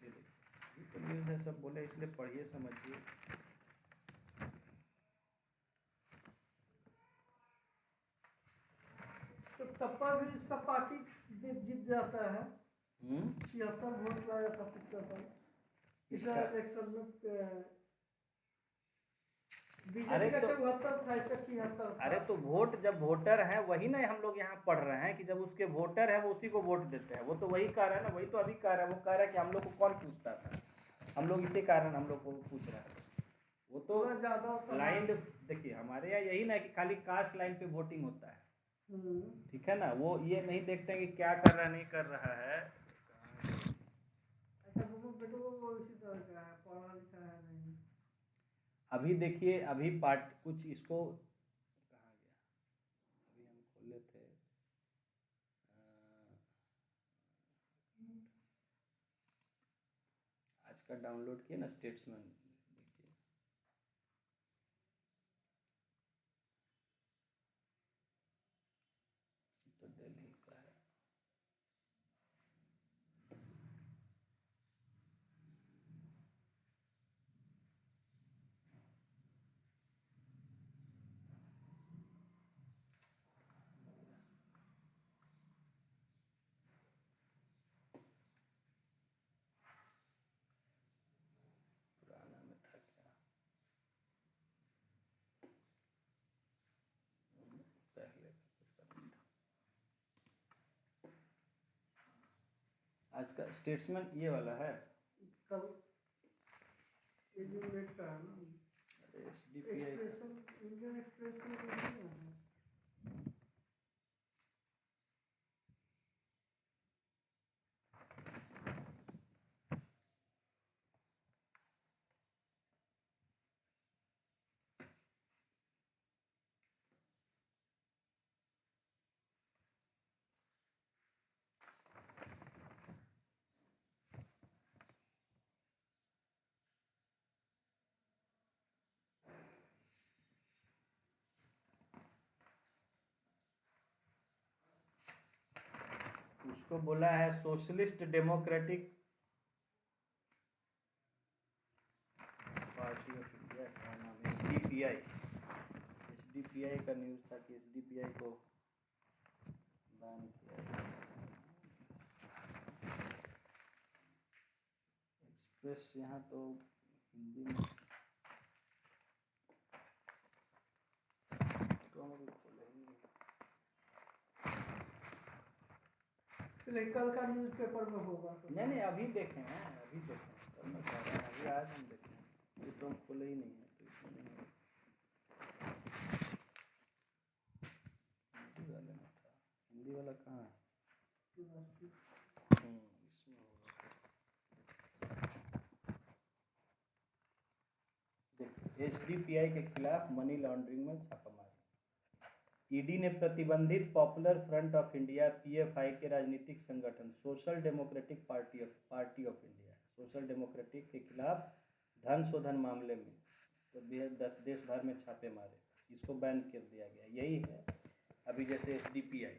ये देखिए तो न्यूज़ है, सब बोले, इसलिए पढ़िए समझिए। तो टप्पा भी इसका पार्टी जीत जाता है, 76 वोट लाया था पिछला साल इसका इलेक्शन में। अरे बीजेपी का तो 74 था, इसका 76 था। अरे तो वोट जब वोटर है वही ना, हम लोग यहाँ पढ़ रहे हैं कि जब उसके वोटर है वो उसी को वोट देते हैं, वो तो वही कह रहा है ना, वही तो अभी कह रहा है, वो कह रहा है कि हम लोग को कौन पूछता था, हम लोग इसी कारण हम लोग को पूछ रहा है। वो तो लाइन, देखिए हमारे यहाँ यही ना कि खाली कास्ट लाइन पे वोटिंग होता है, ठीक है ना, वो ये नहीं देखते हैं कि क्या कर रहा है नहीं कर रहा है। अच्छा वो इसी तरह का है, पढ़ा लिखा है नहीं। अभी देखिए, अभी पार्ट कुछ इसको कहाँ गया, अभी हम खोले थे, आज का डाउनलोड किया ना स्टेट्समैन, देखिए तो दिल्ली का है। पुराना में था क्या, पहले का कुछ करना था। आज का स्टेट्समैन ये वाला है, कल ये जो लेट का है ना, SDPI एक्सप्रेशन, इंडियन एक्सप्रेस में नहीं है। इसको बोला है socialist democratic party of India, क्या नाम है, एसडीपीआई। एसडीपीआई का न्यूज़ था कि एसडीपीआई को बैन किया गया। एक्सप्रेस यहाँ तो हिंदी में तो हम अभी खोले ही नहीं। चलिए कल का न्यूज़पेपर में होगा तो नहीं अभी देखे हैं, अभी देखे हैं, तब मैं कह रहा हूँ अभी आज हम देखे हैं, ये तो हम खोले ही नहीं है तो इसमें नहीं है। हिंदी वाले में था, हिंदी वाला कहाँ है? इसमें होगा। देखिए एसडीपीआई के खिलाफ मनी लॉन्ड्रिंग में छापामारी। ईडी ने प्रतिबंधित popular front of India PFI के राजनीतिक संगठन social democratic party of India social democratic के खिलाफ धन शोधन मामले में तो 10 देश भर में छापे मारे, इसको बैन कर दिया गया। यही है अभी जैसे एसडीपीआई,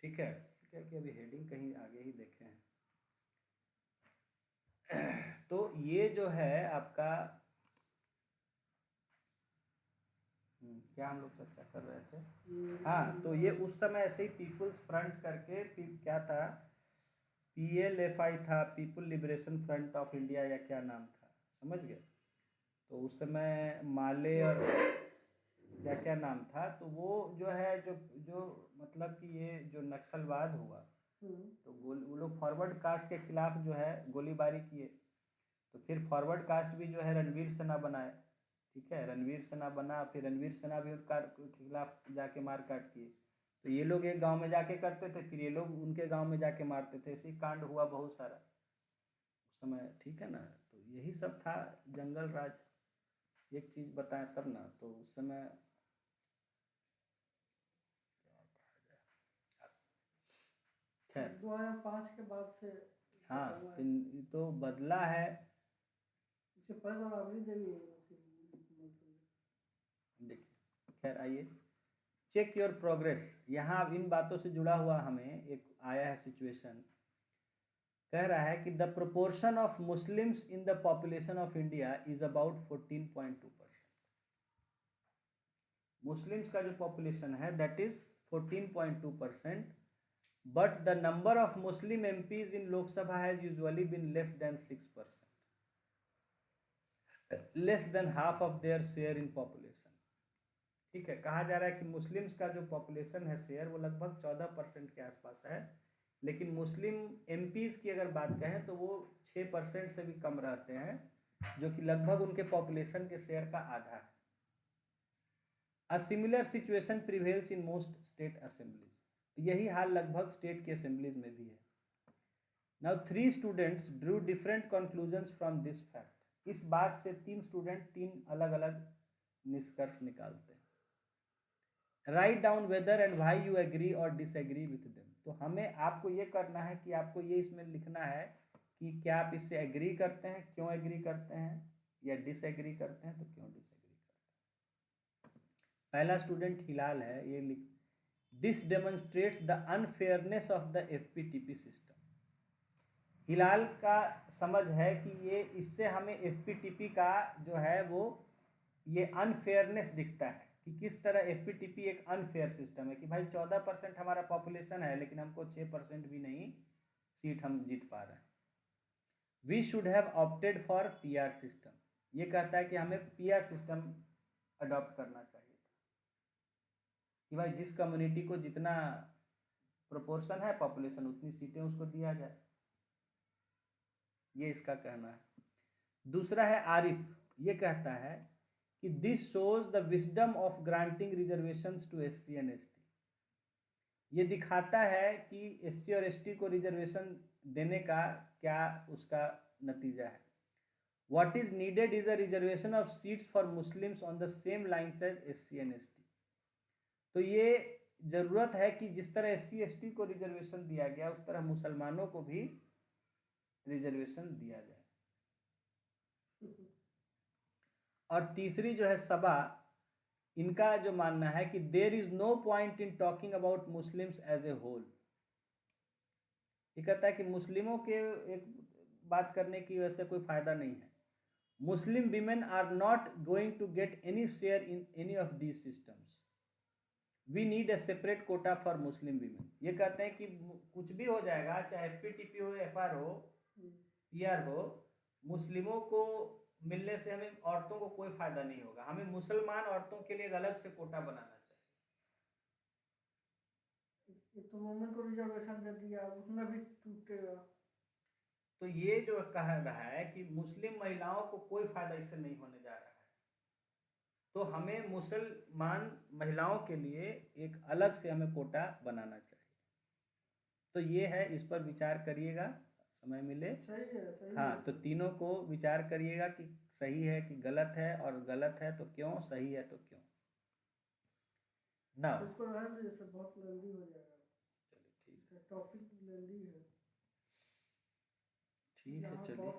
ठीक है कि अभी हेडिंग कहीं आगे ही देखे हैं। तो ये जो है आपका क्या हम लोग चर्चा कर रहे थे, हाँ, तो ये उस समय ऐसे ही पीपुल्स फ्रंट करके क्या था, पीएलएफआई था, people liberation front of India या क्या नाम था, समझ गए। तो उस समय माले और क्या क्या नाम था, तो वो जो है जो मतलब कि ये जो नक्सलवाद हुआ तो वो लोग फॉरवर्ड कास्ट के खिलाफ जो है गोलीबारी किए। तो फिर फॉरवर्ड कास्ट भी जो है रणवीर सेना बनाए, ठीक है, रणवीर सेना बना, फिर रणवीर सेना भी उनका खिलाफ जाके मार काट किए। तो ये लोग एक गांव में जाके करते थे, फिर ये लोग उनके गांव में जाके मारते थे, ऐसे ही कांड हुआ बहुत सारा उस समय, ठीक है ना। तो यही सब था जंगल राज। एक चीज़ बताएं तब ना, तो उस समय खैर 2005 के बाद से हाँ ये तो बदला है। इससे पहले तो अभी देखिए खैर आइए चेक योर प्रोग्रेस। यहाँ अब इन बातों से जुड़ा हुआ हमें एक आया है सिचुएशन, कह रहा है कि the proportion of Muslims in the population of India is about 14.2%। Muslims का जो पॉपुलेशन है that is 14.2%, but the number of Muslim MPs in Lok Sabha has usually been less than 6%, less than half of their share in population। ठीक है, कहा जा रहा है कि मुस्लिम्स का जो पॉपुलेशन है शेयर वो लगभग 14% के आसपास है, लेकिन मुस्लिम एमपीज की अगर बात कहें तो वो 6% से भी कम रहते हैं, जो कि लगभग उनके पॉपुलेशन के शेयर का आधा है। A similar situation prevails in most state assemblies. यही हाल लगभग स्टेट की असेंबलीज में भी है। Now 3 students Drew different conclusions from this fact. इस बात से 3 स्टूडेंट 3 अलग अलग निष्कर्ष निकालते हैं। Write down whether and why you agree और डिसएग्री विथ देम। तो हमें आपको ये करना है कि आपको ये इसमें लिखना है कि क्या आप इससे एग्री करते हैं, क्यों एग्री करते हैं, या डिसएग्री करते हैं तो क्यों डिसएग्री करते हैं। पहला स्टूडेंट हिलाल है, ये लिख this demonstrates the unfairness of the FPTP system. हिलाल का समझ है कि ये इससे हमें एफपीटीपी का जो है वो ये अनफेयरनेस दिखता है कि किस तरह एफपीटीपी एक अनफेयर सिस्टम है कि भाई 14% हमारा पॉपुलेशन है लेकिन हमको 6% भी नहीं सीट हम जीत पा रहे हैं। We should have opted for PR system. ये कहता है कि हमें पीआर सिस्टम अडॉप्ट करना चाहिए था कि भाई जिस कम्युनिटी को जितना प्रोपोर्शन है पॉपुलेशन उतनी सीटें उसको दिया जाए, ये इसका कहना है। दूसरा है आरिफ, ये कहता है कि this shows the wisdom of granting reservations to SC and ST. ये दिखाता है कि एससी और एसटी को रिजर्वेशन देने का क्या उसका नतीजा है। What is needed is a reservation of seats for Muslims on the same lines as SC and ST. तो ये जरूरत है कि जिस तरह एससी एसटी को रिजर्वेशन दिया गया उस तरह मुसलमानों को भी रिजर्वेशन दिया जाए। और तीसरी जो है सबा, इनका जो मानना है कि there is no point in talking about Muslims as a whole. ये कहता है कि मुस्लिमों के एक बात करने की वजह से कोई फायदा नहीं है। Muslim women are not going to get any share in any of these systems. We need a separate quota for Muslim women. ये कहते हैं कि कुछ भी हो जाएगा, चाहे पीटीपी हो, एफआर हो, पीआर हो, मुस्लिमों को मिलने से हमें औरतों को कोई फायदा नहीं होगा। हमें मुसलमान औरतों के लिए एक अलग से कोटा बनाना चाहिए। ये तो वुमेन को रिजर्वेशन दे दिया, उसमें भी टूटेगा। तो ये जो कह रहा है कि मुस्लिम महिलाओं को कोई फायदा इससे नहीं होने जा रहा है, तो हमें मुसलमान महिलाओं के लिए एक अलग से हमें कोटा बनाना चाहिए। तो ये है, इस पर विचार करिएगा समय मिले। सही है हाँ, तो तीनों को विचार करिएगा कि सही है कि गलत है, और गलत है तो क्यों, सही है तो क्यों ना। इसको रहने दे, सब बहुत लंबी हो जाएगा। चलिए ठीक टॉपिक लंबी है। ठीक है, चलिए।